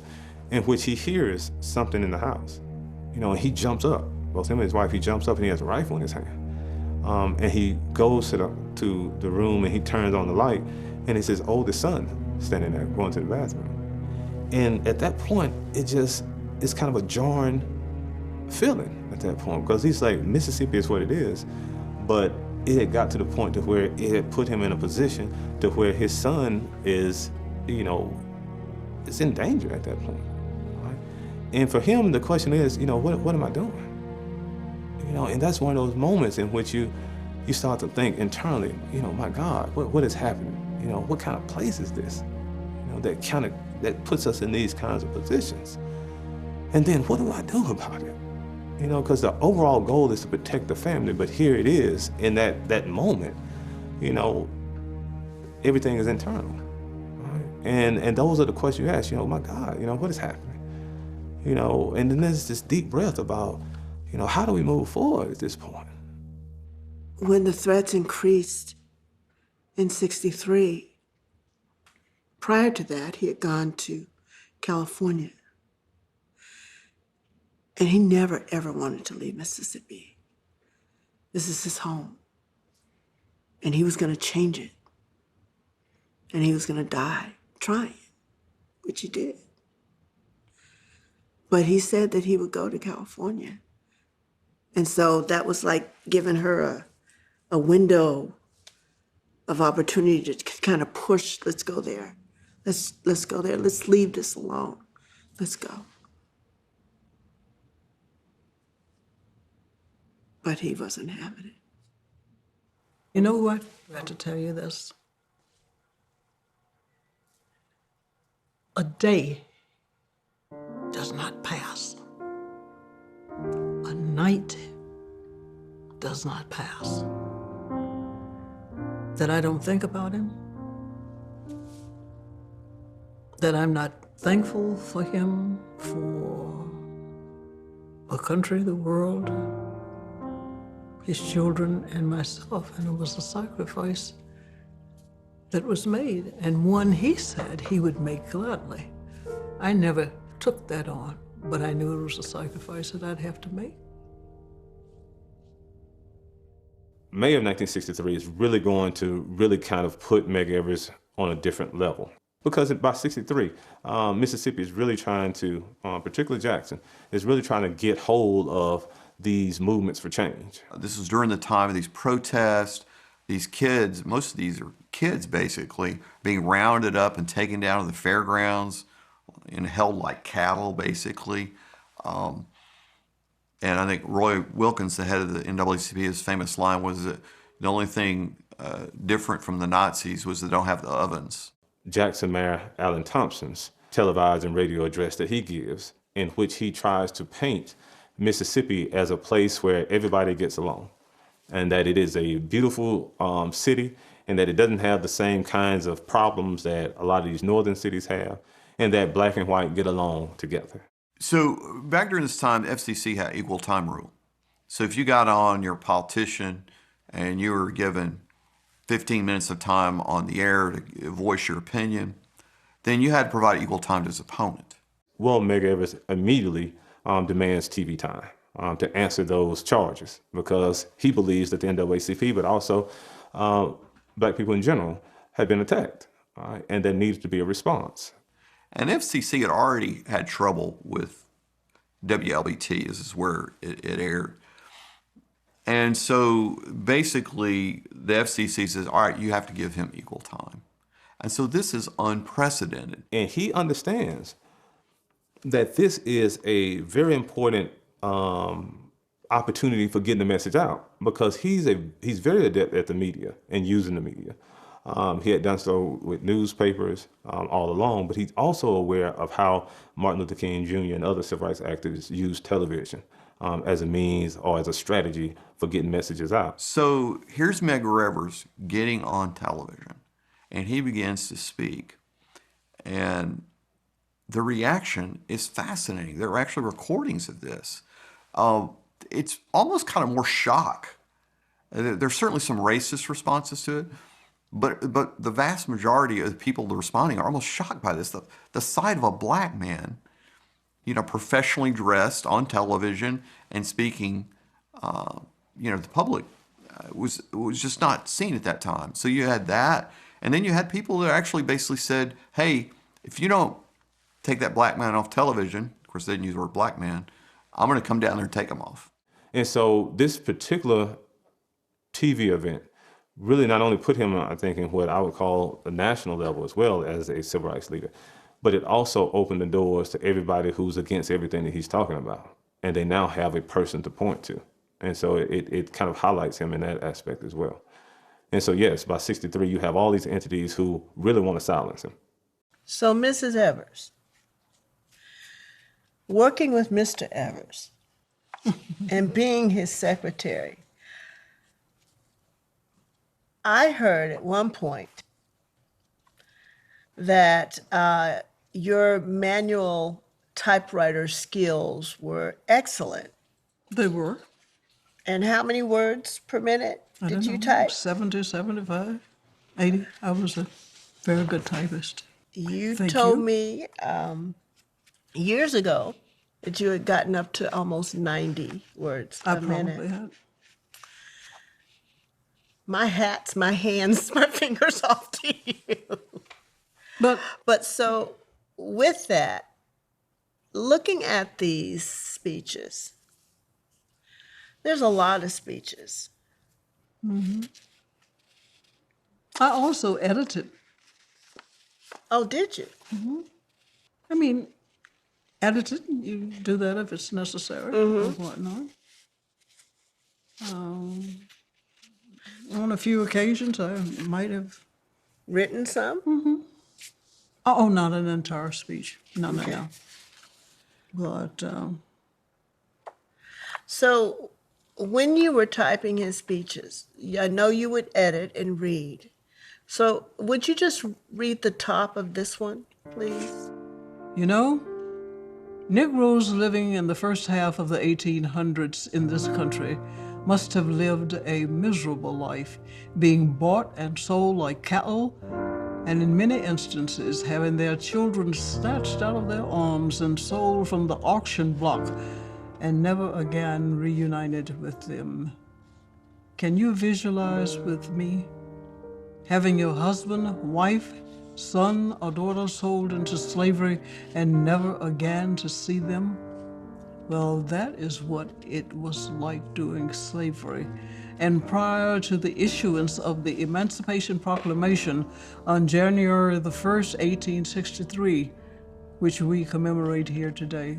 in which he hears something in the house, and he jumps up. Both him and his wife, he jumps up and he has a rifle in his hand. And he goes to the room and he turns on the light, and it's his oldest son standing there going to the bathroom. And at that point, it's kind of a jarring feeling at that point, because he's like, Mississippi is what it is, but it had got to the point to where it had put him in a position to where his son is, is in danger at that point, right? And for him, the question is, what am I doing? And that's one of those moments in which you start to think internally, my God, what is happening? What kind of place is this? That puts us in these kinds of positions. And then what do I do about it? Because the overall goal is to protect the family, but here it is in that moment, everything is internal. Right? And those are the questions you ask, my God, what is happening? And then there's this deep breath about, how do we move forward at this point? When the threats increased in '63, prior to that, he had gone to California. And he never, ever wanted to leave Mississippi. This is his home. And he was going to change it. And he was going to die trying, which he did. But he said that he would go to California. And so that was like giving her a window of opportunity to kind of push, let's go there. Let's go there. Let's leave this alone. Let's go. But he wasn't having it. You know what? I have to tell you this. A day does not pass. A night does not pass that I don't think about him, that I'm not thankful for him, for a country, the world, his children, and myself. And it was a sacrifice that was made, and one he said he would make gladly. I never took that on, but I knew it was a sacrifice that I'd have to make. May of 1963 is really going to really kind of put Medgar Evers on a different level. Because by '63, Mississippi is really trying to, particularly Jackson, is really trying to get hold of these movements for change. This was during the time of these protests. These kids, most of these are kids basically, being rounded up and taken down to the fairgrounds and held like cattle basically. And I think Roy Wilkins, the head of the NAACP, his famous line was that the only thing different from the Nazis was they don't have the ovens. Jackson Mayor Alan Thompson's televised and radio address that he gives, in which he tries to paint Mississippi as a place where everybody gets along, and that it is a beautiful city, and that it doesn't have the same kinds of problems that a lot of these northern cities have, and that black and white get along together. So back during this time, the FCC had equal time rule. So if you got on, you're a politician, and you were given 15 minutes of time on the air to voice your opinion, then you had to provide equal time to his opponent. Well, Medgar Evers immediately demands TV time to answer those charges, because he believes that the NAACP, but also black people in general, had been attacked, and there needed to be a response. And FCC had already had trouble with WLBT, this is where it aired. And so basically the FCC says, all right, you have to give him equal time. And so this is unprecedented. And he understands that this is a very important opportunity for getting the message out, because he's very adept at the media and using the media. He had done so with newspapers all along, but he's also aware of how Martin Luther King Jr. and other civil rights activists use television as a means or as a strategy for getting messages out. So here's Medgar Evers getting on television, and he begins to speak. And the reaction is fascinating. There are actually recordings of this. It's almost kind of more shock. There's certainly some racist responses to it, but the vast majority of the people that are responding are almost shocked by this. The sight of a black man, professionally dressed on television and speaking, to the public was just not seen at that time. So you had that, and then you had people that actually basically said, hey, if you don't take that black man off television, of course they didn't use the word black man, I'm going to come down there and take him off. And so this particular TV event really not only put him, I think, in what I would call the national level as well as a civil rights leader, but it also opened the doors to everybody who's against everything that he's talking about. And they now have a person to point to. And so it kind of highlights him in that aspect as well. And so, yes, by 63, you have all these entities who really want to silence him. So, Mrs. Evers, working with Mr. Evers and being his secretary, I heard at one point that your manual typewriter skills were excellent. They were. And how many words per minute I did don't you know, type? 70, 75, 80. I was a very good typist. You Thank told you. me years ago that you had gotten up to almost 90 words I a minute. probably had. My hats, my hands, my fingers off to you. But so with that, looking at these speeches, there's a lot of speeches. Mm-hmm. I also edited. Oh, did you? Mm-hmm. I mean, edited, you do that if it's necessary or whatnot. On a few occasions, I might have written some. Mm-hmm. Oh, not an entire speech. No, Okay. no. But so when you were typing his speeches, I know you would edit and read. So would you just read the top of this one, please? you know, Negroes living in the first half of the 1800s in this country must have lived a miserable life, being bought and sold like cattle, and in many instances having their children snatched out of their arms and sold from the auction block and never again reunited with them. Can you visualize with me having your husband, wife, son, or daughter sold into slavery and never again to see them? Well, that is what it was like during slavery. And prior to the issuance of the Emancipation Proclamation on January the 1st, 1863, which we commemorate here today.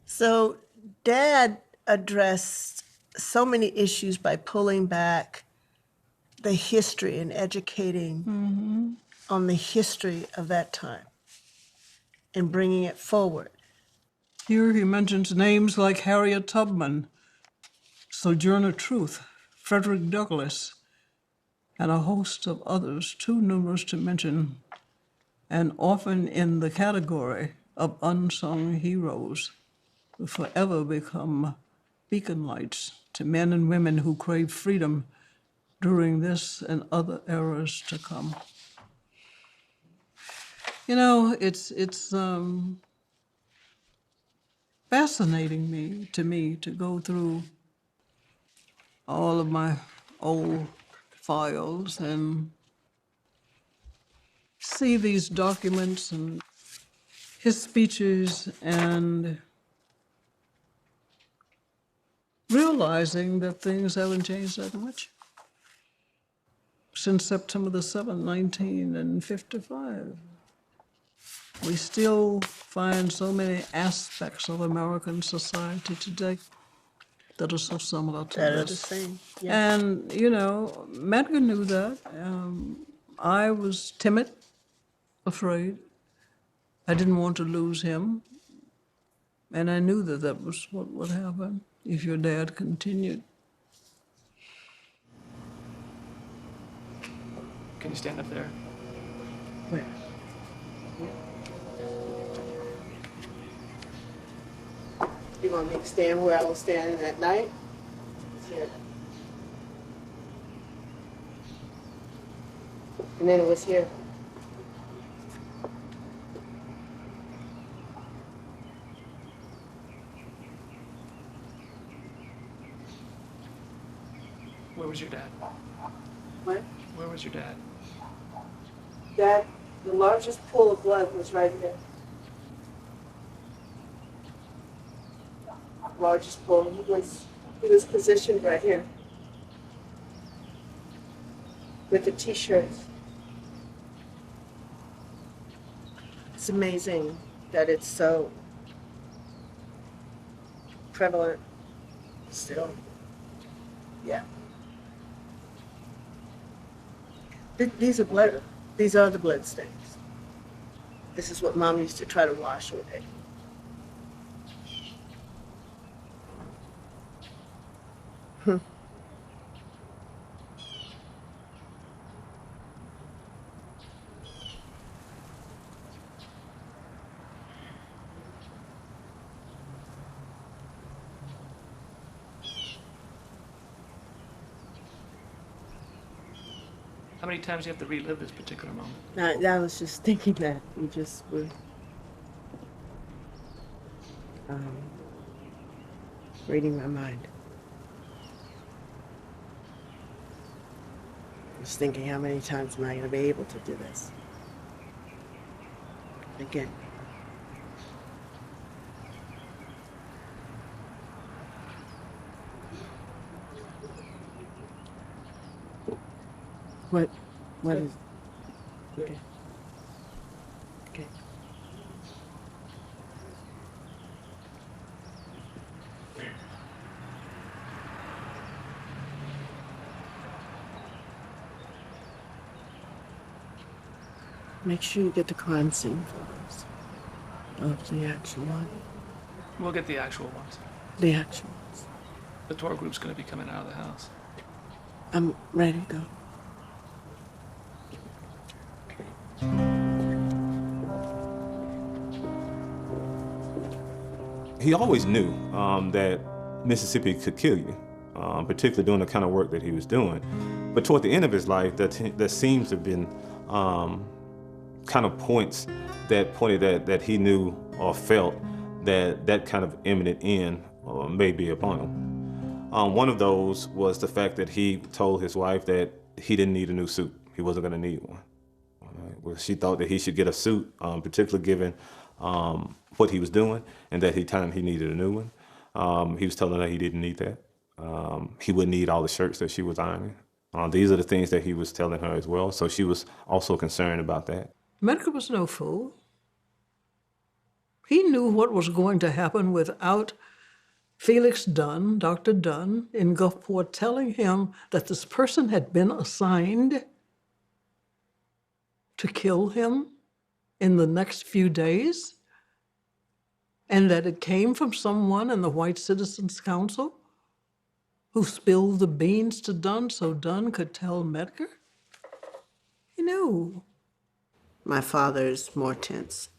So Dad addressed so many issues by pulling back the history and educating on the history of that time and bringing it forward. Here he mentions names like Harriet Tubman, Sojourner Truth, Frederick Douglass, and a host of others too numerous to mention, and often in the category of unsung heroes who forever become beacon lights to men and women who crave freedom during this and other eras to come. You know, it's fascinating to me to go through all of my old files and see these documents and his speeches and realizing that things haven't changed that much since September the 7th, 1955. We still find so many aspects of American society today that are so similar to That are this. the same. Yeah. And, you know, Medgar knew that. I was timid, afraid. I didn't want to lose him. And I knew that that was what would happen if your dad continued. Can you stand up there? Where? You want me to stand where I was standing that night? Here. And then it was here. Where was your dad? What? Where was your dad? That, the largest pool of blood was right there. Largest pool. He was positioned right here with the t-shirts. It's amazing that it's so prevalent still. Yeah. These are blood. These are the blood stains. This is what Mom used to try to wash away. How many times do you have to relive this particular moment? I was just thinking that. We just were reading my mind. I was thinking, how many times am I going to be able to do this? Again. What is, okay. Okay. Make sure you get the crime scene photos of the actual one. We'll get the actual ones. The actual ones. The tour group's gonna be coming out of the house. I'm ready to go. He always knew that Mississippi could kill you, particularly doing the kind of work that he was doing. But toward the end of his life, that seems to have been kind of points that pointed that he knew or felt that kind of imminent end may be upon him. One of those was the fact that he told his wife that he didn't need a new suit. He wasn't going to need one. Well, she thought that he should get a suit, particularly given what he was doing, and that he needed a new one. He was telling her he didn't need that. He wouldn't need all the shirts that she was ironing. These are the things that he was telling her as well, so she was also concerned about that. Medgar was no fool. He knew what was going to happen without Felix Dunn, Dr. Dunn, in Gulfport telling him that this person had been assigned to kill him in the next few days, and that it came from someone in the White Citizens Council who spilled the beans to Dunn so Dunn could tell Medgar? He knew. My father's more tense.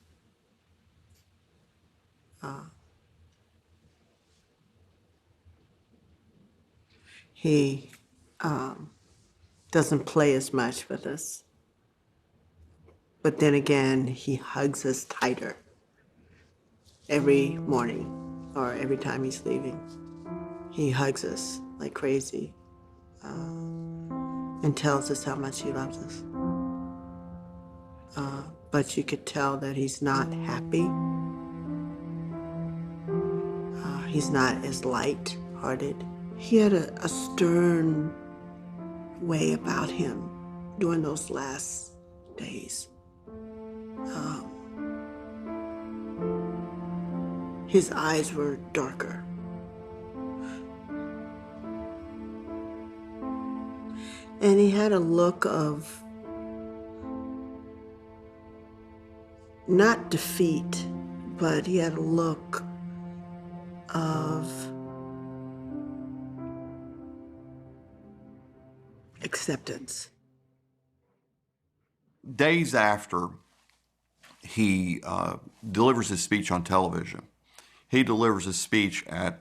He doesn't play as much with us. But then again, he hugs us tighter every morning or every time he's leaving. He hugs us like crazy and tells us how much he loves us. But you could tell that he's not happy. He's not as light-hearted. He had a stern way about him during those last days. His eyes were darker. And he had a look of not defeat, but he had a look of acceptance. Days after he delivers his speech on television, he delivers his speech at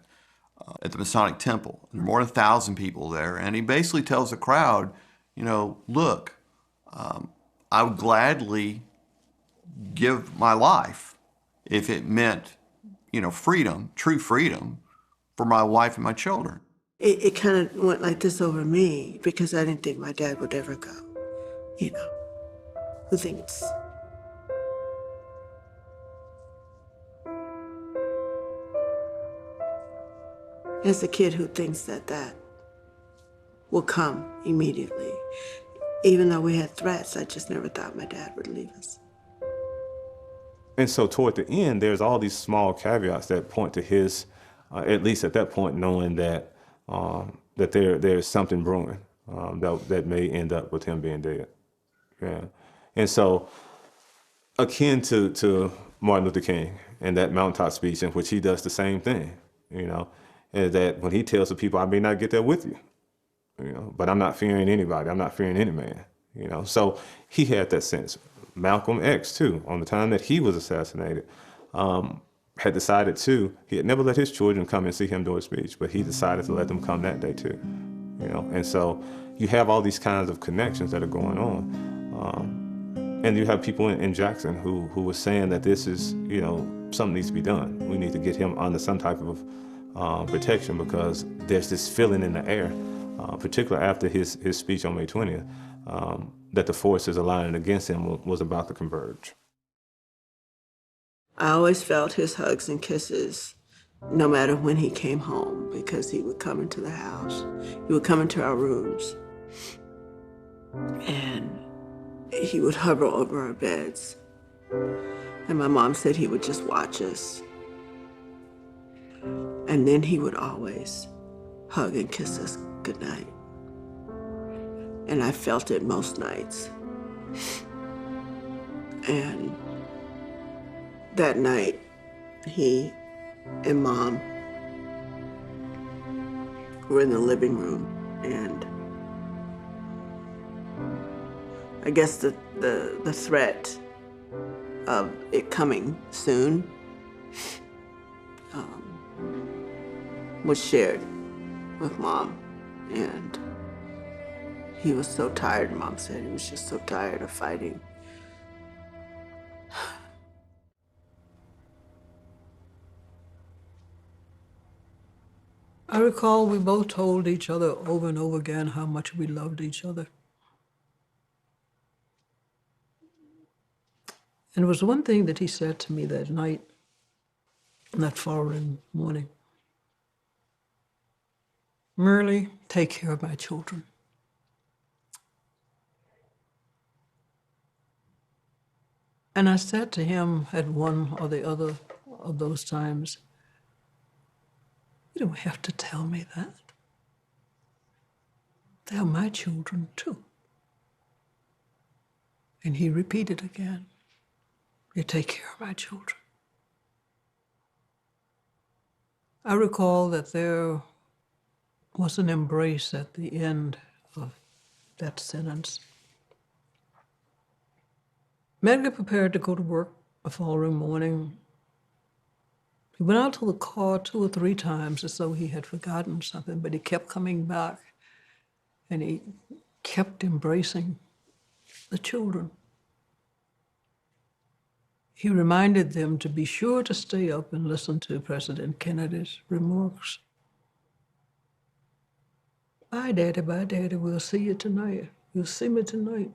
the Masonic Temple. There are more than 1,000 people there, and he basically tells the crowd, you know, look, I would gladly give my life if it meant, you know, freedom, true freedom for my wife and my children. It kind of went like this over me because I didn't think my dad would ever go, you know. Who thinks? As a kid who thinks that will come immediately. Even though we had threats, I just never thought my dad would leave us. And so toward the end, there's all these small caveats that point to his, at least at that point, knowing that that there's something brewing that may end up with him being dead. Yeah. And so akin to Martin Luther King and that mountaintop speech in which he does the same thing, is that when he tells the people, I may not get there with you, but I'm not fearing anybody. I'm not fearing any man, So he had that sense. Malcolm X, too, on the time that he was assassinated, had decided he had never let his children come and see him do a speech, but he decided to let them come that day, too. And so you have all these kinds of connections that are going on. And you have people in Jackson who were saying that this is, something needs to be done. We need to get him under some type of protection because there's this feeling in the air, particularly after his speech on May 20th, that the forces aligning against him was about to converge. I always felt his hugs and kisses, no matter when he came home, because he would come into the house. He would come into our rooms, and he would hover over our beds. And my mom said he would just watch us. And then he would always hug and kiss us goodnight. And I felt it most nights. And that night, he and Mom were in the living room, and I guess the threat of it coming soon was shared with Mom, and he was so tired. Mom said he was just so tired of fighting. I recall we both told each other over and over again how much we loved each other. And it was one thing that he said to me that night, that following morning. Merely take care of my children. And I said to him at one or the other of those times, you don't have to tell me that. They're my children too. And he repeated again, you take care of my children. I recall that there was an embrace at the end of that sentence. Medgar prepared to go to work the following morning. He went out to the car 2 or 3 times as though he had forgotten something, but he kept coming back and he kept embracing the children. He reminded them to be sure to stay up and listen to President Kennedy's remarks. Bye, Daddy, we'll see you tonight. You'll see me tonight.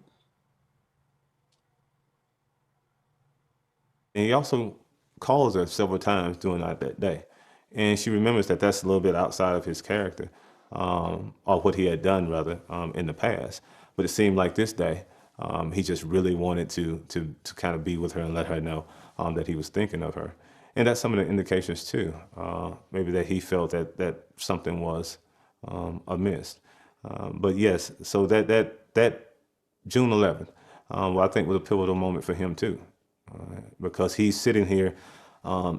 And he also calls her several times during that day. And she remembers that that's a little bit outside of his character, or what he had done, rather, in the past. But it seemed like this day, he just really wanted to kind of be with her and let her know that he was thinking of her. And that's some of the indications, too, maybe that he felt that something was amiss. But yes, so that June 11th, well, I think was a pivotal moment for him, too. Because he's sitting here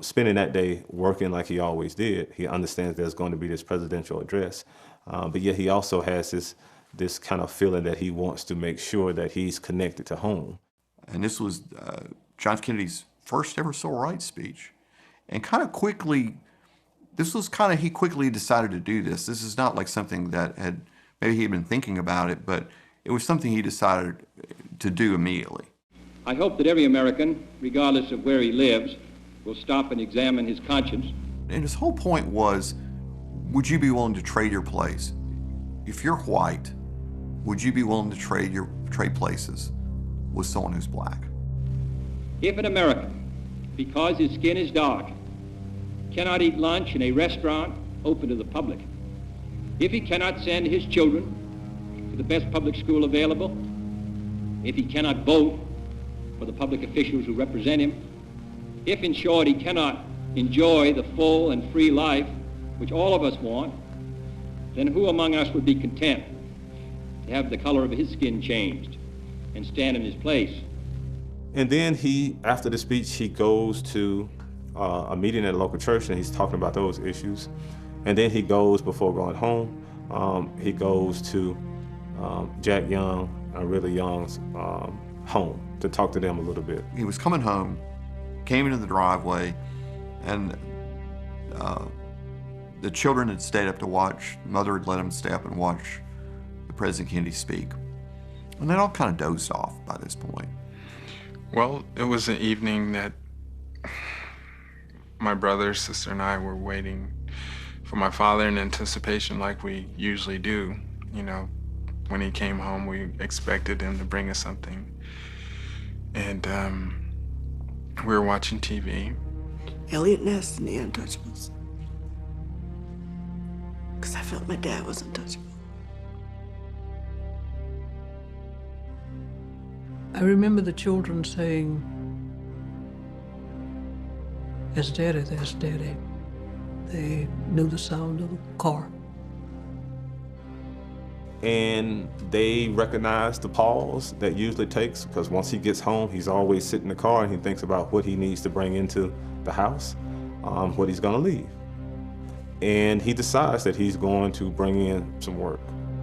spending that day working like he always did. He understands there's going to be this presidential address, but yet he also has this kind of feeling that he wants to make sure that he's connected to home. And this was John F. Kennedy's first ever civil rights speech. And he quickly decided to do this. This is not like something that maybe he had been thinking about it, but it was something he decided to do immediately. I hope that every American, regardless of where he lives, will stop and examine his conscience. And his whole point was, would you be willing to trade your place? If you're white, would you be willing to trade places with someone who's black? If an American, because his skin is dark, cannot eat lunch in a restaurant open to the public, if he cannot send his children to the best public school available, if he cannot vote for the public officials who represent him, if in short he cannot enjoy the full and free life which all of us want, then who among us would be content to have the color of his skin changed and stand in his place? And then after the speech, he goes to a meeting at a local church and he's talking about those issues. And then he goes, before going home, he goes to Jack Young and Really Young's home to talk to them a little bit. He was coming home, came into the driveway, and the children had stayed up to watch. Mother had let him stay up and watch the President Kennedy speak. And they'd all kind of dozed off by this point. Well, it was an evening that my brother, sister, and I were waiting for my father in anticipation like we usually do. You know, when he came home, we expected him to bring us something. And we were watching TV. Elliot Ness and the Untouchables. Because I felt my dad was untouchable. I remember the children saying, "There's Daddy, there's Daddy." They knew the sound of the car. And they recognize the pause that usually takes, because once he gets home, he's always sitting in the car and he thinks about what he needs to bring into the house, what he's gonna leave. And he decides that he's going to bring in some work.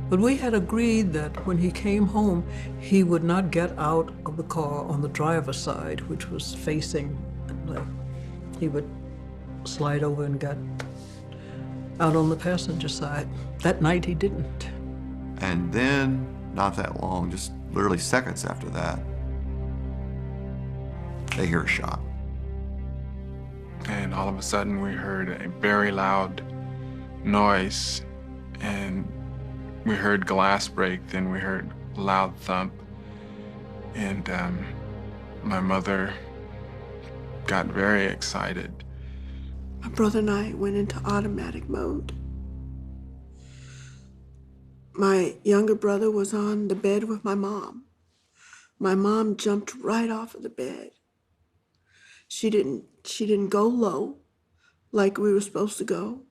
But we had agreed that when he came home, he would not get out of the car on the driver's side, which was facing left. He would slide over and got out on the passenger side. That night he didn't. And then, not that long, just literally seconds after that, they hear a shot. And all of a sudden we heard a very loud noise, and we heard glass break, then we heard loud thump. And my mother got very excited. My brother and I went into automatic mode. My younger brother was on the bed with my mom. My mom jumped right off of the bed. She didn't go low like we were supposed to go.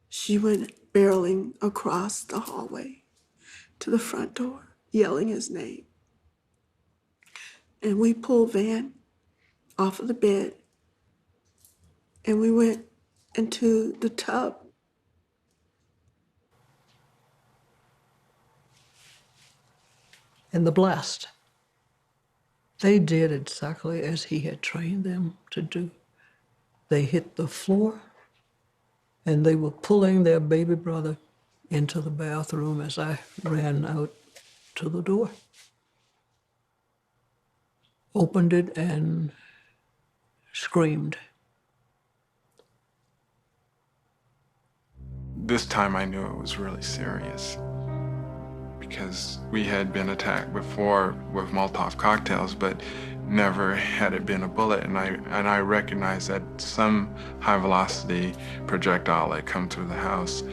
She went barreling across the hallway to the front door, yelling his name. And we pulled Van off of the bed and we went into the tub. And the blast, they did exactly as he had trained them to do. They hit the floor and they were pulling their baby brother into the bathroom as I ran out to the door. Opened it and screamed. This time I knew it was really serious, because we had been attacked before with Molotov cocktails, but never had it been a bullet. And I recognized that some high velocity projectile had come through the house.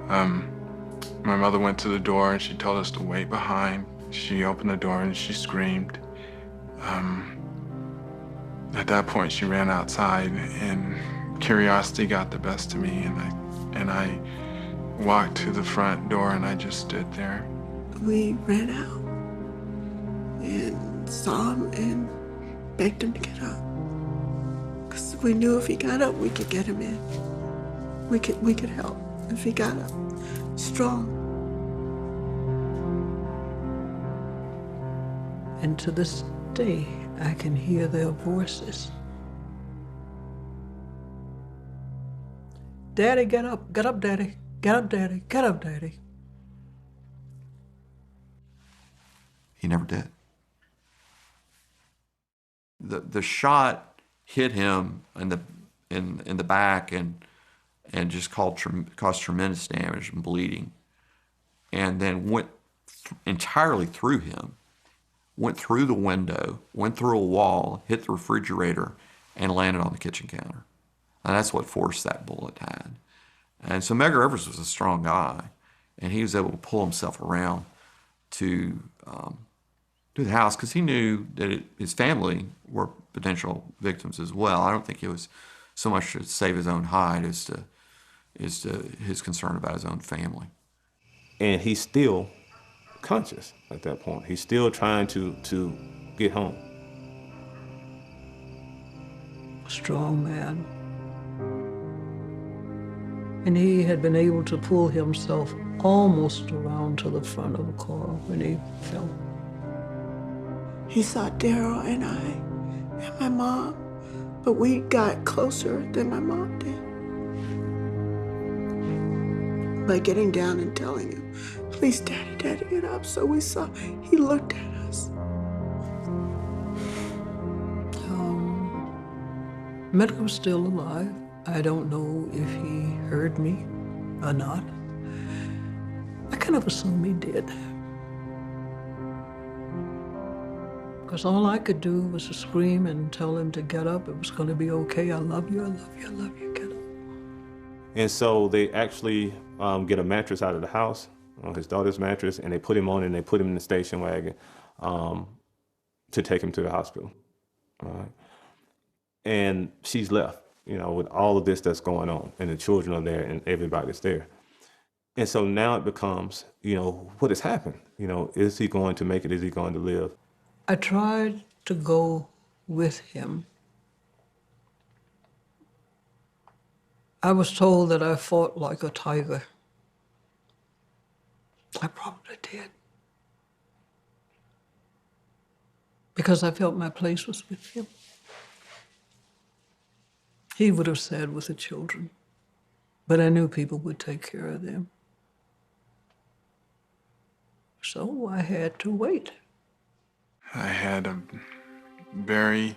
My mother went to the door and she told us to wait behind. She opened the door and she screamed. At that point she ran outside and curiosity got the best of me, and I walked to the front door and I just stood there. We ran out and saw him and begged him to get up. Because we knew if he got up, we could get him in. We could help if he got up strong. And to this day, I can hear their voices. Daddy, get up, Daddy, get up, Daddy, get up, Daddy. He never did. The shot hit him in the back and just caused tremendous damage and bleeding, and then went entirely through him, went through the window, went through a wall, hit the refrigerator, and landed on the kitchen counter. And that's what force that bullet had. And so Medgar Evers was a strong guy, and he was able to pull himself around to to the house because he knew that his family were potential victims as well. I don't think it was so much to save his own hide as to his concern about his own family. And he's still conscious at that point. He's still trying to get home. Strong man. And he had been able to pull himself almost around to the front of the car when he fell. He saw Daryl and I and my mom, but we got closer than my mom did. By getting down and telling him, please, Daddy, Daddy, get up. So we saw, he looked at us. Medgar was still alive. I don't know if he heard me or not. I kind of assume he did. Because all I could do was to scream and tell him to get up. It was going to be okay. I love you, I love you, I love you, get up. And so they actually get a mattress out of the house, his daughter's mattress, and they put him on it and they put him in the station wagon to take him to the hospital. And she's left, with all of this that's going on, and the children are there and everybody's there. And so now it becomes, what has happened? Is he going to make it? Is he going to live? I tried to go with him. I was told that I fought like a tiger. I probably did. Because I felt my place was with him. He would have said with the children, but I knew people would take care of them. So I had to wait. I had a very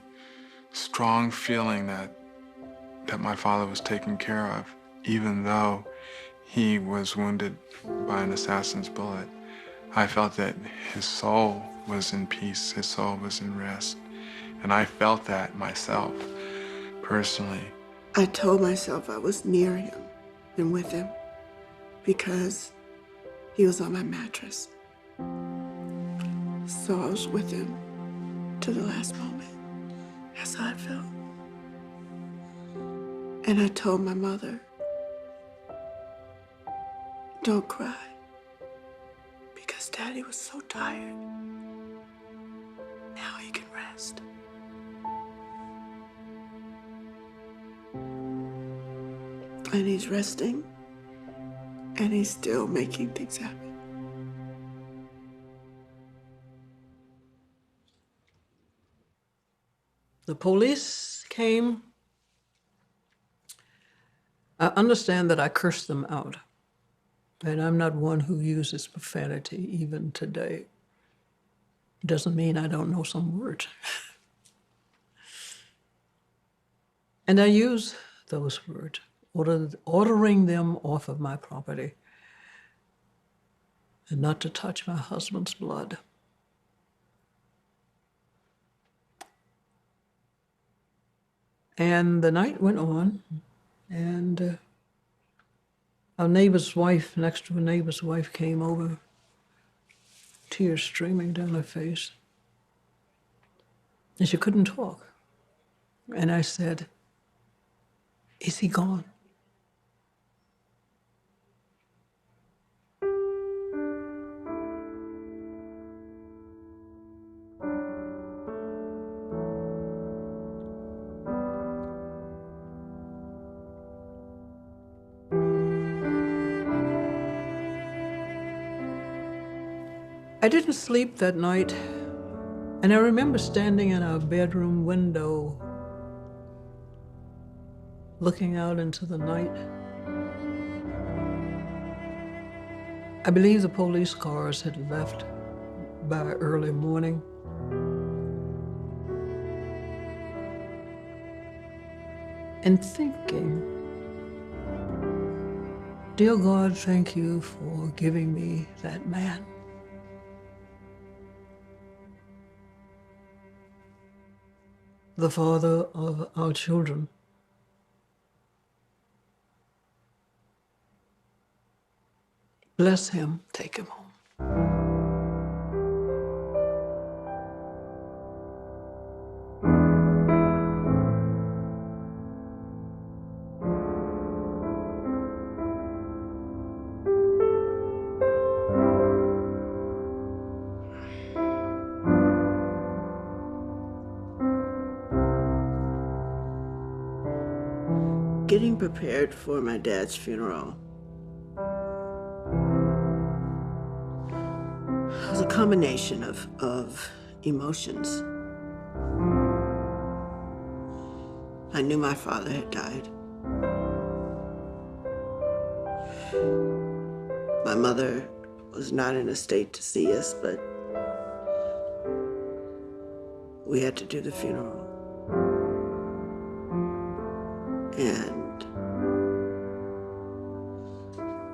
strong feeling that my father was taken care of, even though he was wounded by an assassin's bullet. I felt that his soul was in peace, his soul was in rest, and I felt that myself, personally. I told myself I was near him and with him because he was on my mattress. So I was with him to the last moment. That's how I felt. And I told my mother, don't cry, because Daddy was so tired. Now he can rest. And he's resting, and he's still making things happen. The police came. I understand that I cursed them out, and I'm not one who uses profanity even today. Doesn't mean I don't know some words. And I use those words, ordering them off of my property and not to touch my husband's blood. And the night went on, and our neighbor's wife, next to a neighbor's wife, came over, tears streaming down her face. And she couldn't talk. And I said, is he gone? I didn't sleep that night, and I remember standing in our bedroom window, looking out into the night. I believe the police cars had left by early morning. And thinking, dear God, thank you for giving me that man. The father of our children. Bless him, take him home. Getting prepared for my dad's funeral was a combination of emotions. I knew my father had died. My mother was not in a state to see us, but we had to do the funeral. And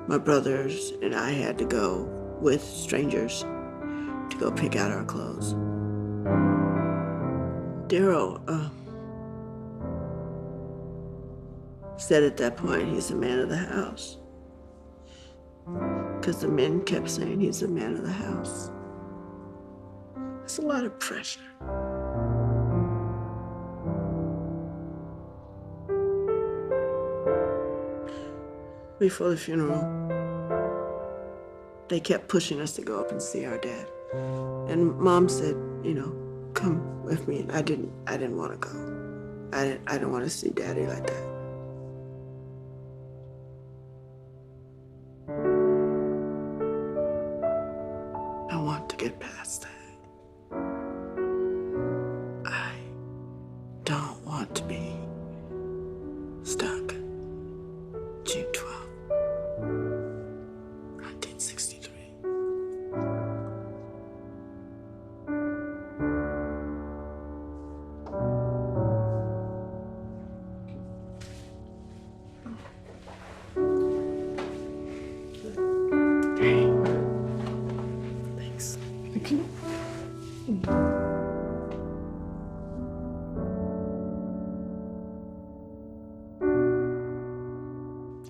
my brothers and I had to go with strangers to go pick out our clothes. Daryl said at that point, he's the man of the house. Because the men kept saying he's the man of the house. It's a lot of pressure. Before the funeral, they kept pushing us to go up and see our dad. And Mom said, come with me. And I didn't want to go. I didn't want to see Daddy like that. I want to get past that. I don't want to be stuck. June 12, 1963. Thanks. Thank you.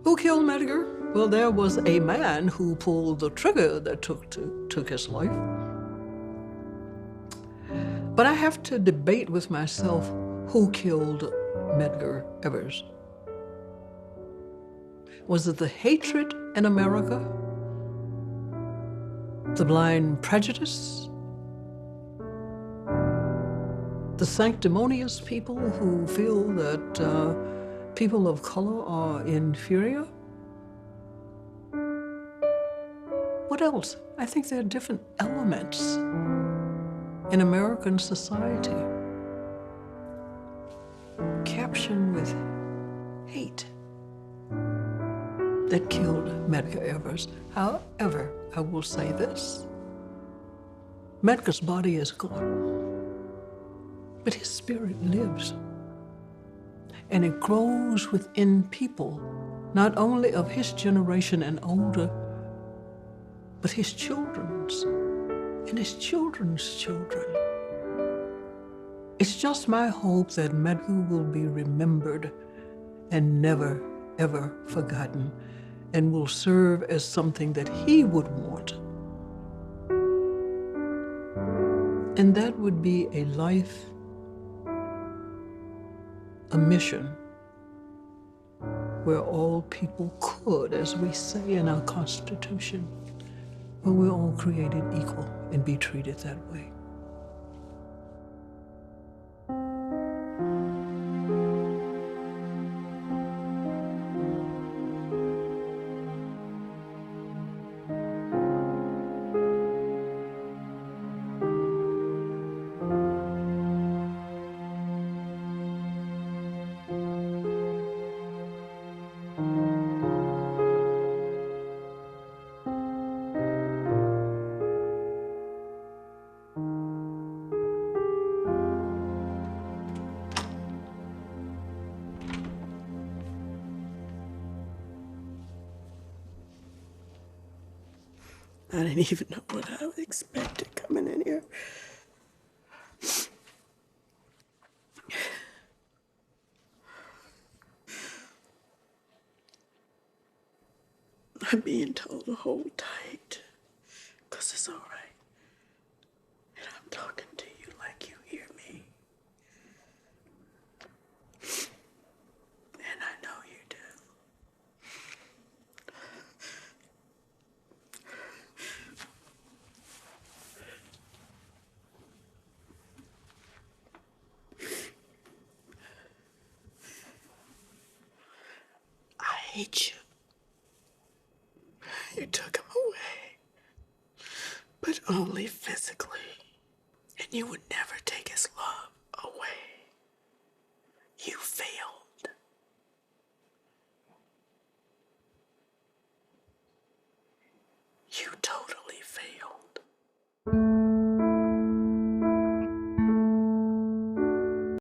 Who killed Medgar? Well, there was a man who pulled the trigger that took his life. But I have to debate with myself who killed Medgar Evers. Was it the hatred in America? The blind prejudice? The sanctimonious people who feel that people of color are inferior? What else? I think there are different elements in American society captioned with hate that killed Medgar Evers. However, I will say this. Medgar's body is gone, but his spirit lives. And it grows within people, not only of his generation and older, but his children's and his children's children. It's just my hope that Medgar will be remembered and never, ever forgotten, and will serve as something that he would want. And that would be a life, a mission, where all people could, as we say in our Constitution, where we're all created equal and be treated that way. I didn't even know what I expected coming in here. I'm being told to hold tight, 'cause it's all right. And I'm talking to you like you hear me. And I know you do. hate you. You took him away, but only physically. And you would never take his love away. You failed. You totally failed.